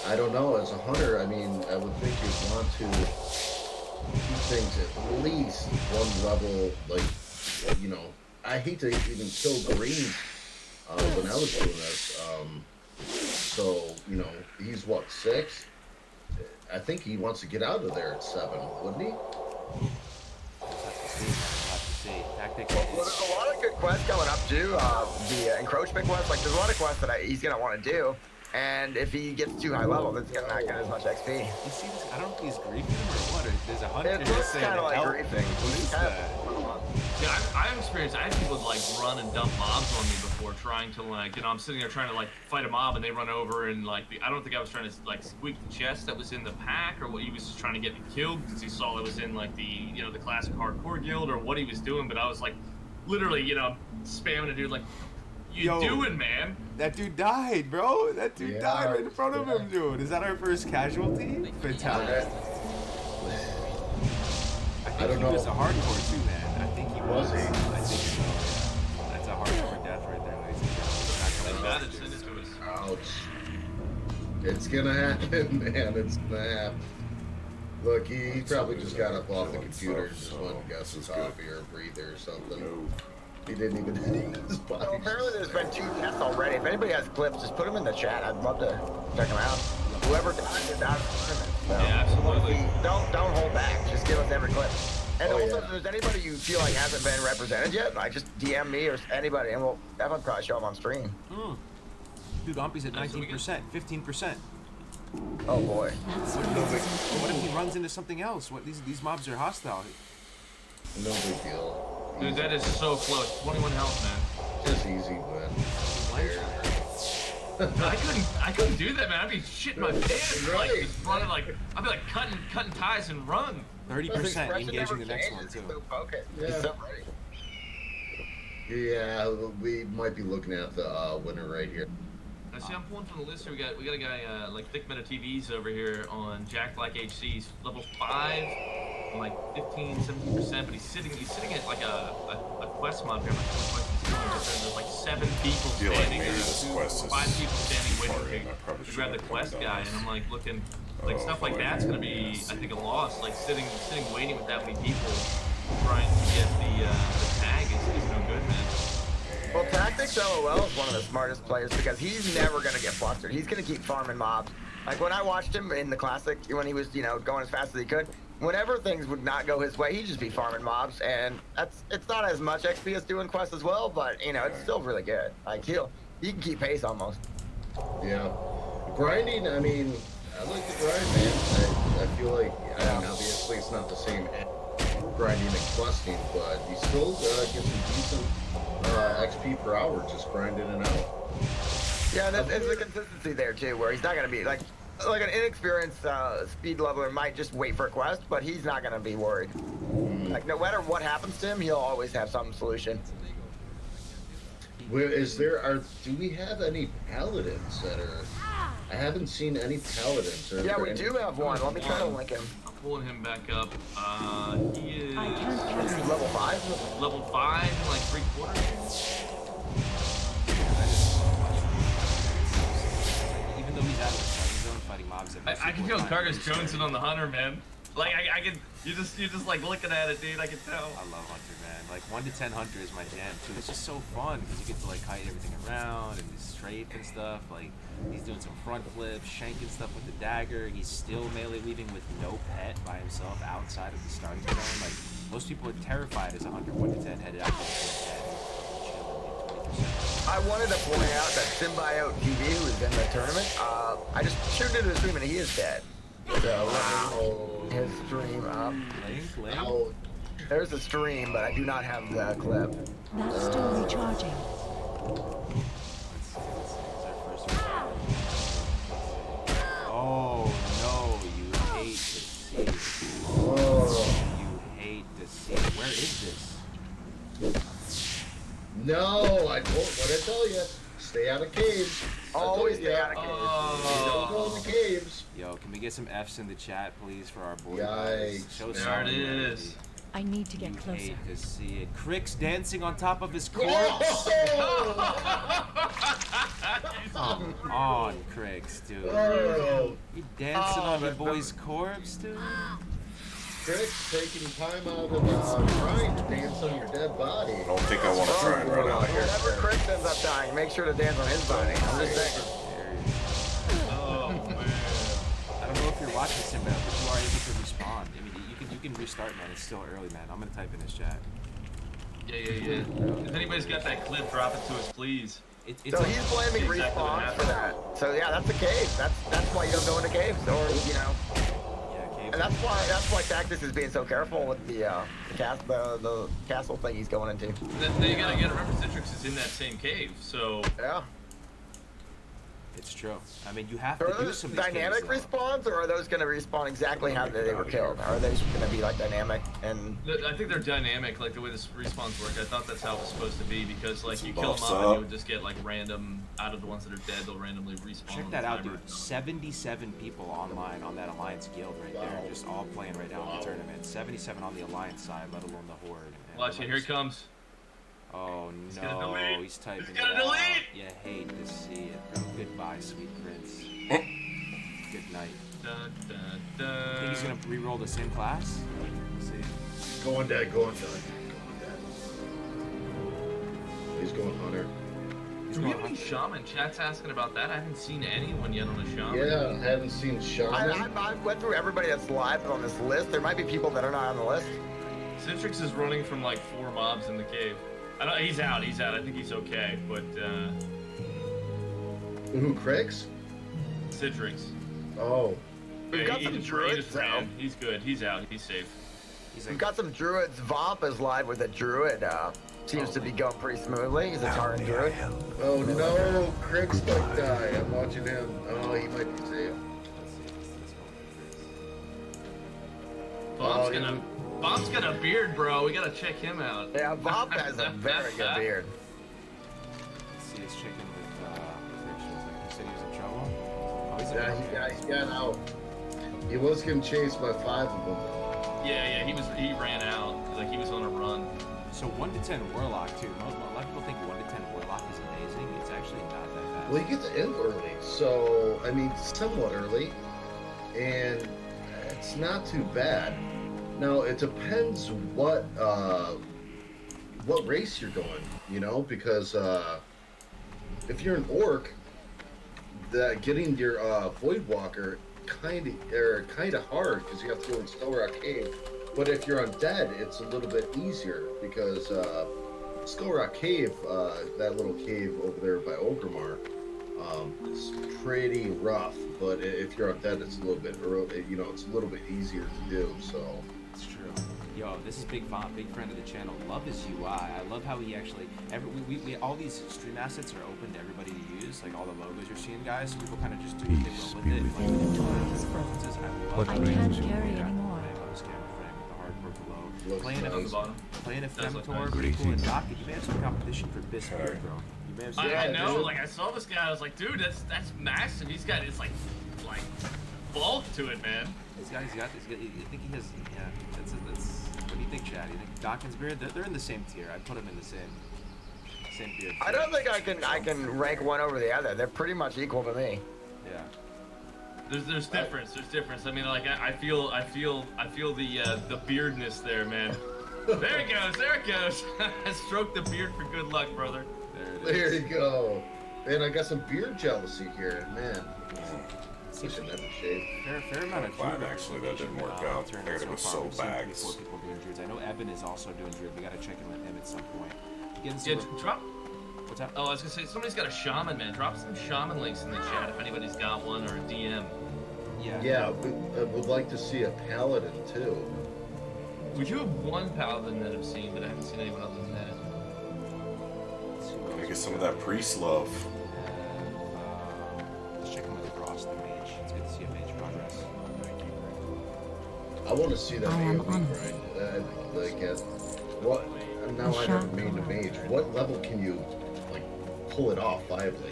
I don't know. As a hunter, I mean, I would think you'd want to keep things at least one level. Like, you know, I hate to even kill greens when I was doing this. So, you know, he's what, 6? I think he wants to get out of there at 7, wouldn't he? Well, there's a lot of good quests coming up too. The encroachment quest, like there's a lot of quests that he's gonna want to do. And if he gets too high level, then it's gonna not get as much XP. You see this? I don't know if he's griefing him or what. Or there's a hunter. It looks kind of like griefing. What is that? Yeah, I've experienced. I had people like run and dump mobs on me before, trying to like, you know, I'm sitting there trying to like fight a mob, and they run over and like, I don't think I was trying to like squeak the chest that was in the pack, or what he was just trying to get me killed because he saw I was in like the, you know, the classic hardcore guild or what he was doing. But I was like, literally, you know, spamming a dude like. You doing, man? That dude died, bro. That dude died right in front of him, dude. Is that our first casualty? Fantastic. I think he was a hardcore too, man. I think he was. I think so. Yeah. That's a hardcore death right there, ladies and gentlemen. Ouch. It's gonna happen, man. It's gonna happen. Look, he probably just got up off the computer and just went and got some coffee or a breather or something. He didn't even hit his body. So apparently there's been 2 deaths already. If anybody has clips, just put them in the chat. I'd love to check them out. Whoever died is out of the tournament. So yeah, absolutely. Don't hold back. Just give us every clip. And also, if there's anybody you feel like hasn't been represented yet, like just DM me or anybody, and we'll definitely probably show them on stream. Dude, Ompy's at 19%, 15%. Oh boy. What if he runs into something else? What these mobs are hostile. No big deal. Dude, that is so close. 21 health, man. Just easy win. I couldn't do that, man. I'd be shitting my pants, like just running, like I'd be like cutting ties and run. 30% engaging the next one too. Okay. Yeah, we might be looking at the winner right here. I see. I'm pulling from the list here. We got a guy like Thick Meta TVs over here on Jack Like HC. He's level 5, like 15-17%, but he's sitting at like a quest mod here. I'm not sure what quest he's doing, but there's like 7 people standing. There's 5 people standing waiting to grab the quest guy, and I'm like looking like stuff like that's gonna be, I think, a loss. Like sitting waiting with that many people trying to get the tag is no good, man. Well, Tactics LOL is one of the smartest players because he's never going to get flustered. He's going to keep farming mobs. Like when I watched him in the Classic, when he was, you know, going as fast as he could, whenever things would not go his way, he'd just be farming mobs. And it's not as much XP as doing quests as well, but, you know, it's still really good. Like, he can keep pace almost. Yeah. Grinding, I mean, I like the grind, man. I feel like, I mean, obviously it's not the same grinding and questing, but you still get some decent XP per hour just grinding it out. Yeah, and there's the consistency there too, where he's not going to be like an inexperienced speed leveler might just wait for a quest, but he's not going to be worried. Like no matter what happens to him, he'll always have some solution. Do we have any paladins that are? I haven't seen any paladins. Yeah, we do have one. Let me try to link him. I'm pulling him back up. He is level 5. Level 5 in like 3/4. Even though he's out of the fighting zone, fighting mobs at I can feel Carter's jonesing on the Hunter, man. Like I can, you're just like looking at it, dude. I can tell. I love Hunter, man. Like 1 to 10 Hunter is my jam too. It's just so fun because you get to like kite everything around and just strafe and stuff. Like he's doing some front flips, shanking stuff with the dagger. He's still melee weaving with no pet by himself outside of the starting zone. Like most people are terrified as a Hunter 1 to 10 headed out to the 10. I wanted to point out that Symbiote TV, who is in the tournament, I just tuned into the stream and he is dead. So his stream up. There's a stream, but I do not have the clip. That's still recharging. Oh no, you hate to see it. You hate to see it. Where is this? No, I told. What I tell you? Stay out of caves. Always stay out of caves. Don't go in the caves. Yo, can we get some F's in the chat, please, for our boy? Yikes. Show There it is. I need to get closer. Hate to see it. Crick's dancing on top of his corpse. Come on, Cricks, dude. Oh. You dancing on your boy's corpse, dude? Crick's taking time out of trying to dance on your dead body. I don't think I want to try and run out here. Whenever Chris ends up dying, make sure to dance on his body. I'm just saying. Oh man. I don't know if you're watching Simba, but you are able to respawn. I mean, you can restart, man. It's still early, man. I'm gonna type in his chat. Yeah. If anybody's got that clip, drop it to us, please. So he's blaming respawns for that. So yeah, that's the cave. That's why you don't go into caves, or you know. And that's why Cactus is being so careful with the castle thing he's going into. Then you gotta remember Citrix is in that same cave, so yeah. It's true. I mean, you have So to are do those some dynamic respawns, or are those going to respawn exactly how they were killed? Are they going to be like dynamic? And I think they're dynamic, like the way the respawns work. I thought that's how it was supposed to be because like you kill them buffs up and up. you would just get like random out of the ones that are dead. They'll randomly respawn. Check on that the out, timer. dude. 77 people online on that Alliance guild right there, just all playing right now in the tournament. 77 on the Alliance side, let alone the Horde. And Watch it, here he comes. Oh He's gonna no, delete. he's typing He's gonna it out. delete. You hate to see it, bro. Goodbye, sweet prince. Good night. Dun, dun, I think dun. he's gonna re-roll the same class. Let's see. Going dead, going dead. He's going Hunter. Do we have any shaman? Chat's asking about that. I haven't seen anyone yet on a shaman. Yeah, I haven't seen Shaman. I went through everybody that's live on this list. There might be people that are not on the list. Citrix is running from like 4 mobs in the cave. I don't, he's out. I think he's okay, but Who, Cricks? Citrix. Oh. We've got some he druids, just ran. He's good. He's out. He's safe. We've got some druids. Vomp is live with a druid. Seems to be going pretty smoothly. He's a Taran druid. Oh no, Cricks might die. I'm watching him. Oh, he might be safe. Bomb's got a beard, bro. We gotta check him out. Yeah, Vomp has a very good beard. Let's see his chicken with predictions. Like you said, he was in trouble. Oh, he's Yeah, he got out. He was getting chased by 5 of them. Yeah, he ran out. Like he was on a run. So 1 to 10 Warlock too. A lot of people think 1 to 10 Warlock is amazing. It's actually not that fast. Well, you get to end early, so I mean, somewhat early, and it's not too bad. Now it depends what race you're going, you know, because if you're an orc, that getting your Voidwalker kind of hard because you have to go in Skull Rock Cave. But if you're undead, it's a little bit easier because Skull Rock Cave, that little cave over there by Orgrimmar, is pretty rough. But if you're undead, it's a little bit early. You know, it's a little bit easier to do. So It's true. Yo, this is Big Font, big friend of the channel. Love his UI. I love how he actually we all these stream assets are open to everybody to use. Like all the logos you're seeing, guys. So people kind of just do what they will with it. Like with his preferences. I can't carry anymore. Playing on the bottom. Playing a Does look Femtor, nice. pretty cool. And Docket, you may have some competition for Biscuit, bro. You may have some. I know. Like I saw this guy. I was like, dude, that's massive. He's got it's like bulk to it, man. This guy's got this. I think he has. Yeah. That's. What do you think, Chad? You think Dawkins' beard? They're in the same tier. I'd put them in the same beard. I don't think I can rank one over the other. They're pretty much equal to me. Yeah. There's difference. There's difference. I mean, like I feel the beardness there, man. There it goes. There it goes. Stroke the beard for good luck, brother. There you go. Man, I got some beard jealousy here, man. I should never shave. Fair amount of glad actually that didn't work out. I gotta go sew bags. Before people doing druids. I know Evan is also doing druid. We gotta check in with him at some point. Drop. What's that? Oh, I was gonna say somebody's got a shaman, man. Drop some shaman links in the chat if anybody's got one or a DM. Yeah, I would like to see a paladin too. We do have one paladin that I've seen, but I haven't seen anyone other than that. I get some of that priest love. Let's check in with Frost, the mage. It's good to see a mage progress. I want to see that AoE grind. What? Now I never made a mage. What level can you pull it off viably?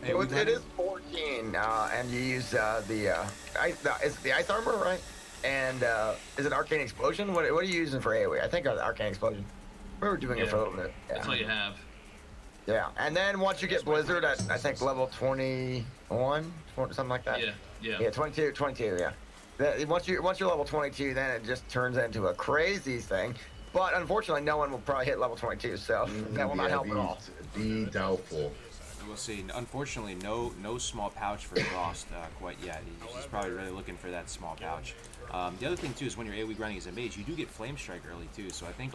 Hey, it is 14, and you use the ice armor, right? And is it arcane explosion? What are you using for AoE? I think arcane explosion. We were doing it for a little bit. That's all you have. Yeah, and then once you get Blizzard at, I think, level 21, something like that. Yeah, 22, yeah. Once you're level 22, then it just turns into a crazy thing. But unfortunately, no one will probably hit level 22, so that will not help at all. Be doubtful. We'll see. Unfortunately, no small pouch for Frost quite yet. He's probably really looking for that small pouch. The other thing too is when you're AoE grinding as a mage, you do get Flame Strike early too. So I think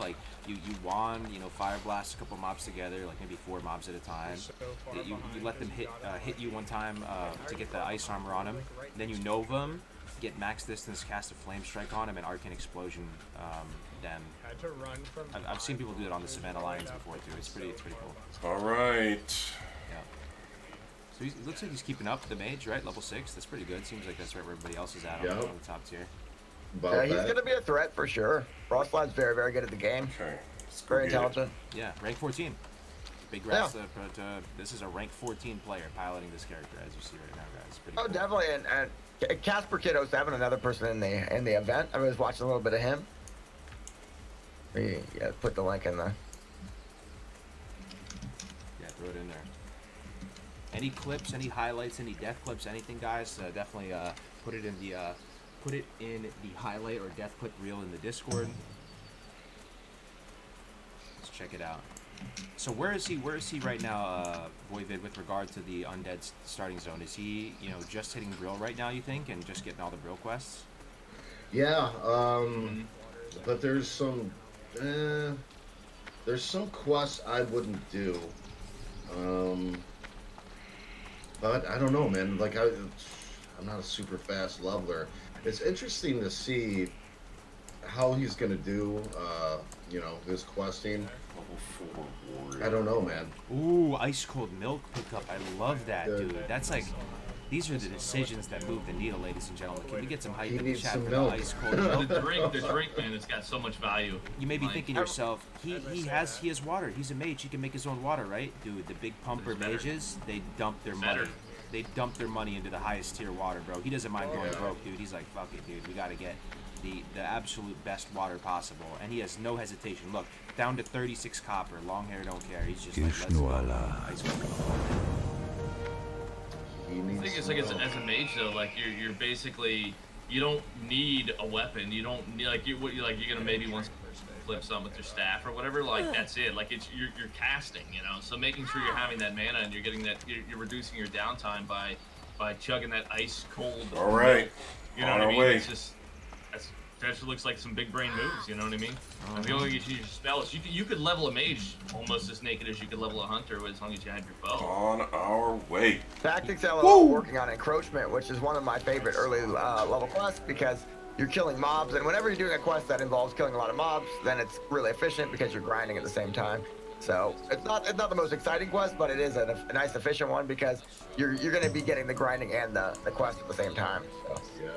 you wand, Fire Blast a couple mobs together, like maybe 4 mobs at a time. You let them hit you one time to get the ice armor on him. Then you Nova him, get max distance, cast a Flame Strike on him, and Arcane Explosion them. I've seen people do it on the Savannah Lions before too. It's pretty cool. All right. So it looks like he's keeping up the mage, right? Level 6. That's pretty good. Seems like that's where everybody else is at on the top tier. Yeah, he's going to be a threat for sure. Frostline's very, very good at the game. Okay. Very intelligent. Yeah, rank 14. Big grasp. This is a rank 14 player piloting this character, as you see right now, guys. Pretty cool. Definitely. And Casper Kid 07, another person in the event. I was watching a little bit of him. Yeah, put the link in there. Yeah, throw it in there. Any clips, any highlights, any death clips, anything, guys? Definitely put it in the highlight or death clip reel in the Discord. Let's check it out. So where is he right now, Voivid, with regard to the undead starting zone? Is he, just hitting Brill right now, you think, and just getting all the Brill quests? Yeah, but there's some quests I wouldn't do. But I don't know, man. Like I'm not a super fast leveler. It's interesting to see how he's gonna do, his questing. I don't know, man. Ooh, ice cold milk pickup. I love that, dude. That's like, these are the decisions that move the needle, ladies and gentlemen. Can we get some hype in the chat for the ice cold milk? The drink, man, it's got so much value. You may be thinking to yourself, he has water. He's a mage. He can make his own water, right? Dude, the big pumper mages, they dump their money. They dump their money into the highest tier water, bro. He doesn't mind going broke, dude. He's like, fuck it, dude. We gotta get the absolute best water possible, and he has no hesitation. Look, down to 36 copper. Long hair, don't care. He's just like, let's go. Ice cold milk. I think it's like as a mage though, like you're basically, you don't need a weapon. You don't need you're gonna maybe once flip something with your staff or whatever. Like that's it. Like you're casting, So making sure you're having that mana and you're getting that, you're reducing your downtime by chugging that ice cold. All right. You know what I mean? It's just that looks like some big brain moves. You know what I mean? And the only thing you use spell is you could level a mage almost as naked as you could level a hunter as long as you had your bow. On our way. Tactics LOL working on encroachment, which is one of my favorite early level quests because you're killing mobs, and whenever you're doing a quest that involves killing a lot of mobs, then it's really efficient because you're grinding at the same time. So it's not the most exciting quest, but it is a nice efficient one because you're going to be getting the grinding and the quest at the same time. So. Yeah.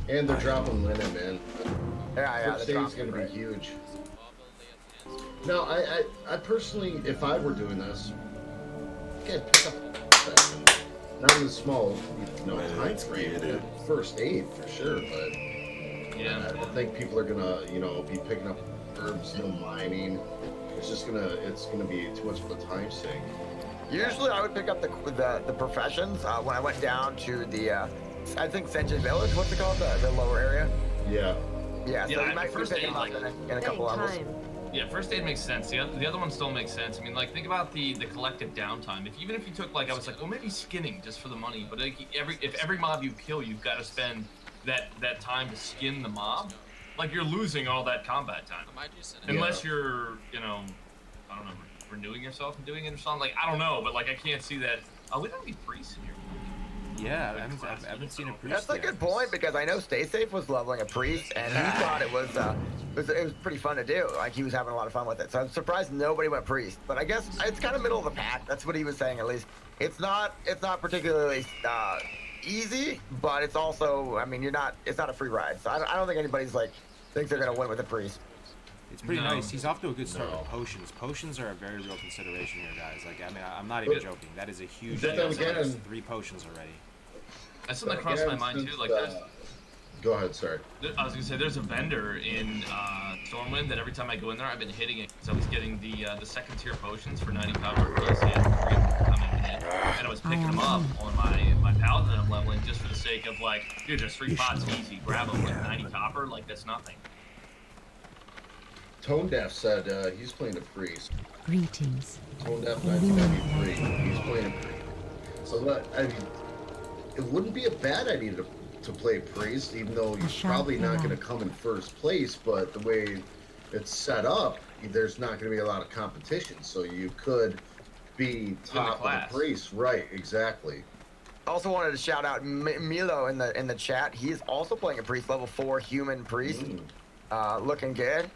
And they're dropping linen, man. Yeah, the state's going to be huge. No, I personally, if I were doing this, I'd pick up not in the small, time frame. First aid for sure, but I don't think people are gonna, be picking up herbs, no mining. It's gonna be too much of a time sink. Usually, I would pick up the professions when I went down to the I think Senji Village. What's it called? The lower area. Yeah. Yeah. So Yeah, you might first pick aid, him up like, in a couple levels. Yeah, first aid makes sense. The other ones don't make sense. I mean, like, think about the collective downtime. Even if you took, like, I was like, well, maybe skinning just for the money. But like, if every mob you kill, you've got to spend that time to skin the mob. Like, you're losing all that combat time. Unless you're, you know, I don't know, renewing yourself and doing it or something. Like, I don't know, but like, I can't see that. Oh, we don't need priests in here. Yeah, I haven't seen a priest. That's a good point because I know Stay Safe was leveling a priest and he thought it was pretty fun to do. Like he was having a lot of fun with it. So I'm surprised nobody went priest. But I guess it's kind of middle of the pack. That's what he was saying at least. It's not particularly easy, but it's also it's not a free ride. So I don't think anybody's like thinks they're gonna win with a priest. It's pretty nice. He's off to a good start with potions. Potions are a very real consideration here, guys. Like, I mean, I'm not even joking. That is a huge deal. 3 potions already. That's something that crossed my mind too. Like, there's. Go ahead, sorry. I was gonna say there's a vendor in Stormwind that every time I go in there, I've been hitting it because I was getting the second tier potions for 90 power. And I was picking them up on my paladin I'm leveling just for the sake of like, dude, there's 3 pots, easy, grab them with 90 copper, like that's nothing. Tone Deaf said he's playing a priest. Greetings. Tone Deaf 1993. He's playing a priest. So I mean, it wouldn't be a bad idea to play priest, even though he's probably not going to come in first place. But the way it's set up, there's not going to be a lot of competition. So you could be top of the priest, right? Exactly. Also wanted to shout out Milo in the chat. He's also playing a priest, level 4 human priest. Looking good.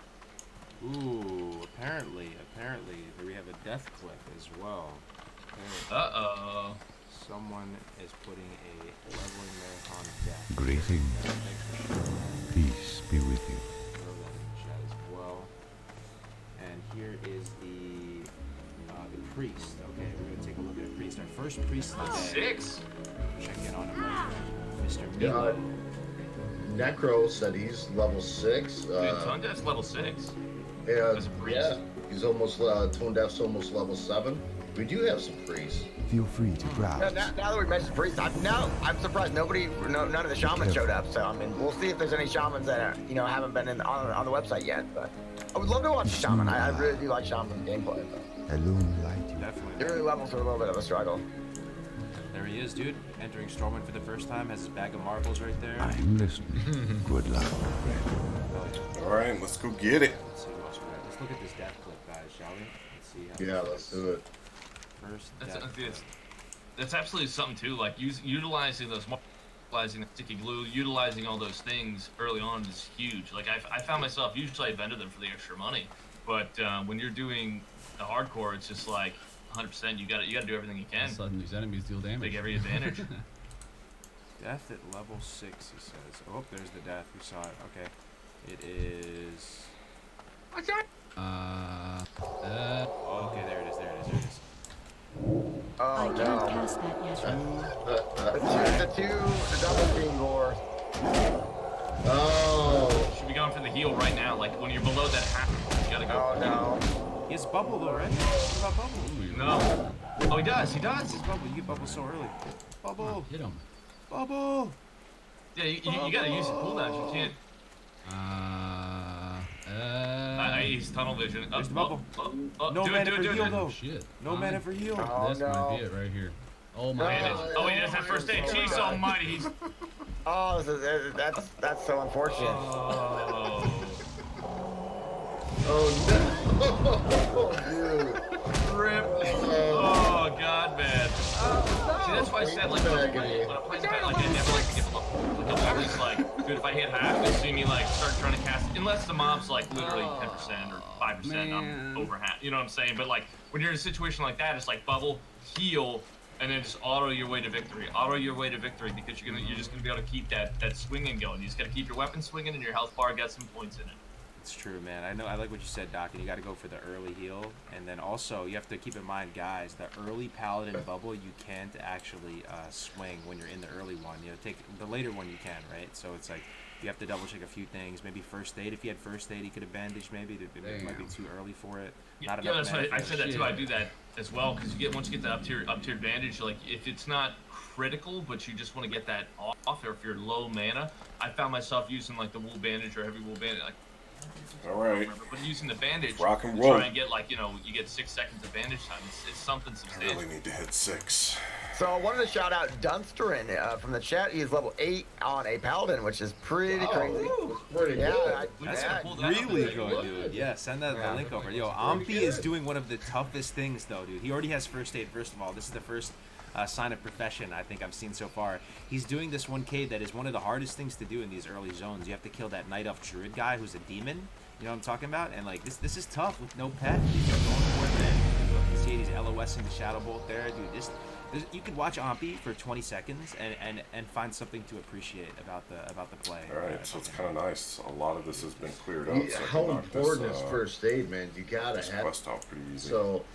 Ooh, apparently, we have a death clip as well. Uh-oh. Someone is putting a leveling there on death. Greetings. Peace be with you. Throw that in the chat as well. And here is the priest. Okay, we're gonna take a look at a priest. Our first priest of the day. 6. Check in on him right here. Mr. Milo. Necro said he's level 6. Dude, Tone Deaf's level 6. Yeah, he's almost Tone Deaf's almost level 7. We do have some priests. Feel free to grab. Now that we mentioned priests, I'm surprised none of the shamans showed up. So I mean, we'll see if there's any shamans that haven't been on the website yet. But I would love to watch a shaman. I really do like shaman gameplay. Illuminate you. Definitely. The early levels are a little bit of a struggle. There he is, dude. Entering Stormwind for the first time. Has his bag of marbles right there. I'm listening. Good luck, friend. All right, let's go get it. Let's see what else we got. Let's look at this death clip, guys, shall we? Let's see how let's do it. First that's absolutely something too. Like utilizing those, utilizing the sticky glue, utilizing all those things early on is huge. Like I found myself usually I vendor them for the extra money, but when you're doing the hardcore, it's just like 100%. You got to do everything you can. Suddenly these enemies deal damage. Take every advantage. Death at level 6, he says. Oh, there's the death. We saw it. Okay. It is. What's that? Oh, okay, there it is. Oh, I can't cast that yet. The double team gore. Oh. Should be going for the heal right now. Like when you're below that half, you gotta go. Oh no. He has bubble though, right? What about bubble? No. Oh, he does. He does. His bubble. You get bubble so early. Bubble. Hit him. Bubble. Yeah, you gotta use the cooldowns. You can't. I use tunnel vision. There's the bubble. No mana for heal though. Shit. No mana for heal. This might be it right here. Oh my god. Oh, he does that first aid. Jeez almighty. He's... Oh, that's so unfortunate. Oh no. Dude. Rip. Oh god, man. See, that's why I said like when I'm playing like I never like to give up. Like I'm always like, dude, if I hit half, you'll see me like start trying to cast unless the mob's like literally 10% or 5%, I'm over half. You know what I'm saying? But like when you're in a situation like that, it's like bubble, heal, and then just auto your way to victory. Auto your way to victory because you're just gonna be able to keep that swinging going. You just gotta keep your weapon swinging and your health bar got some points in it. It's true, man. I know. I like what you said, Doc. And you got to go for the early heal, and then also you have to keep in mind, guys, the early paladin bubble you can't actually swing when you're in the early one. You know, take the later one you can, right? So it's like You have to double check a few things. Maybe first aid. If he had first aid, he could have bandaged. Maybe it might be too early for it. Yeah, that's why I said that too. I do that as well because once you get the up tier bandage, like if it's not critical, but you just want to get that off, or if you're low mana, I found myself using like the wool bandage or heavy wool bandage. Like, all right. But using the bandage, rock and roll. Try and get like you get 6 seconds of bandage time. It's something substantial. I really need to hit 6. So I wanted to shout out Dunsterin from the chat. He's level 8 on a paladin, which is pretty crazy. Pretty good. That's really good, dude. Yeah, send that the link over. Yo, Ampi is doing one of the toughest things, though, dude. He already has first aid, first of all. This is the first sign of profession I think I've seen so far. He's doing this 1K that is one of the hardest things to do in these early zones. You have to kill that Night Elf Druid guy who's a demon. You know what I'm talking about? And, like, this is tough with no pet. He's going for it, man. You see it, he's LOSing the Shadow Bolt there. Dude, you could watch Ampi for 20 seconds and find something to appreciate about the play. All right, so it's kind of nice. A lot of this has been cleared up. So how important is first aid, man? You gotta have quest off pretty easy. So,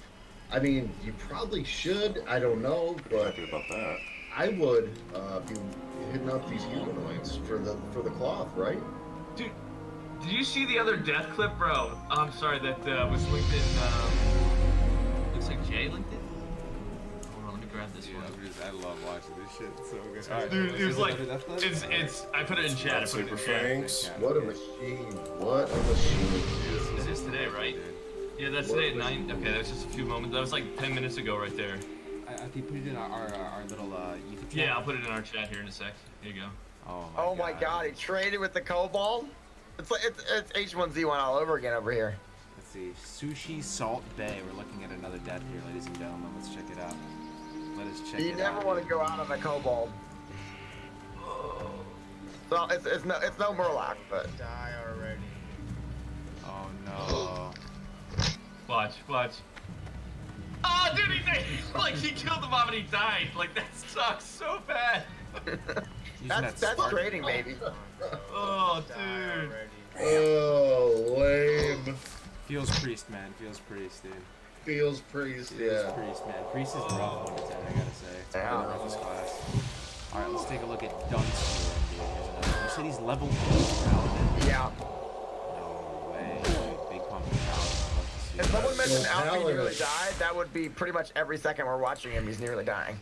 I mean, you probably should. I don't know, but happy about that. I would be hitting up these humanoids for the cloth, right? Dude, did you see the other death clip, bro? I'm sorry, that was linked in. Looks like Jay linked it. Grab this one. I love watching this shit. It's so good. Right, dude, it was like, it's. I put it in chat. I put it in chat. What a machine! What a machine! This is today, right? Yeah, that's today at 9. Okay, that was just a few moments. That was like 10 minutes ago, right there. I think put it in our little YouTube chat. Yeah, I'll put it in our chat here in a sec. Here you go. Oh my God! He traded with the Kobold. It's like it's H1Z1 all over again over here. Let's see, Sushi Salt Bay. We're looking at another death here, ladies and gentlemen. Let's check it out. Let us check you never want to go out on a Kobold. So it's no Murloc, but die already. Oh no. Watch. Oh, dude, he killed the mob and he died. Like that sucks so bad. that's trading, baby. Oh, dude. Oh, lame. Feels priest, man. Feels priest, dude. Feels priest, yeah. Priest, man. Priest is rough 1 to 10, I gotta say. It's probably the roughest class. Alright, let's take a look at Dunster. You said he's level 8 paladin? Yeah. No way. Big pump for paladin. If someone mentioned Alfie nearly died, that would be pretty much every second we're watching him, he's nearly dying.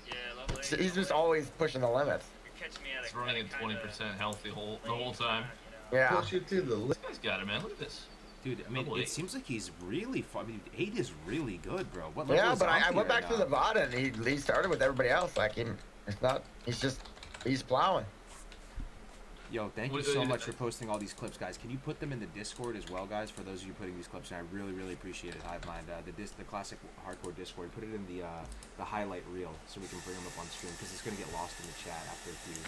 Yeah, lovely. So he's just always pushing the limits. He's running at 20% health the whole time. Yeah. Push you to the limit. This guy's got it, man. Look at this. Dude, I mean, it seems like he's really fun. I mean, 8 is really good, bro. What level yeah, is but I Ampi went back right to the VOD and he started with everybody else. Like, he's plowing. Yo, thank you so much for posting all these clips, guys. Can you put them in the Discord as well, guys? For those of you putting these clips in, I really, really appreciate it. Hivemind, the classic hardcore Discord. Put it in the highlight reel so we can bring them up on screen because it's gonna get lost in the chat after a few,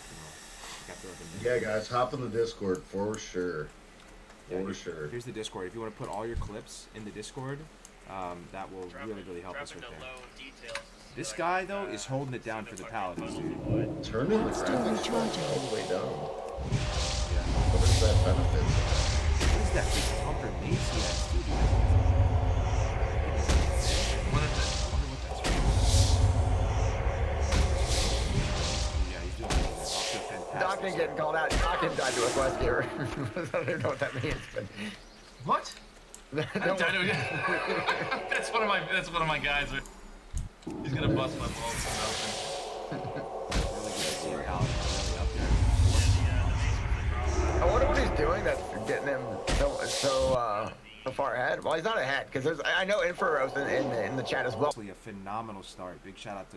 Yeah, guys, hop in the Discord for sure. Yeah, for sure. Here's the Discord. If you want to put all your clips in the Discord, that will really help us right there. This guy though is holding it down for the Paladins, dude. Turning the graphics all the way down. Yeah. What is that benefit? What is that big pumper base he has, dude? What is it? I wonder what that's for. Yeah, he's doing it. Also fantastic. Docking getting called out. Docking died to a quest here. I don't even know what that means, but what? That's one of my guys. He's gonna bust my balls. Really good to see your Paladin really up there. I wonder what he's doing that's getting him so far ahead. Well, he's not ahead because I know Inferos in the chat as well. A phenomenal start. Big shout out to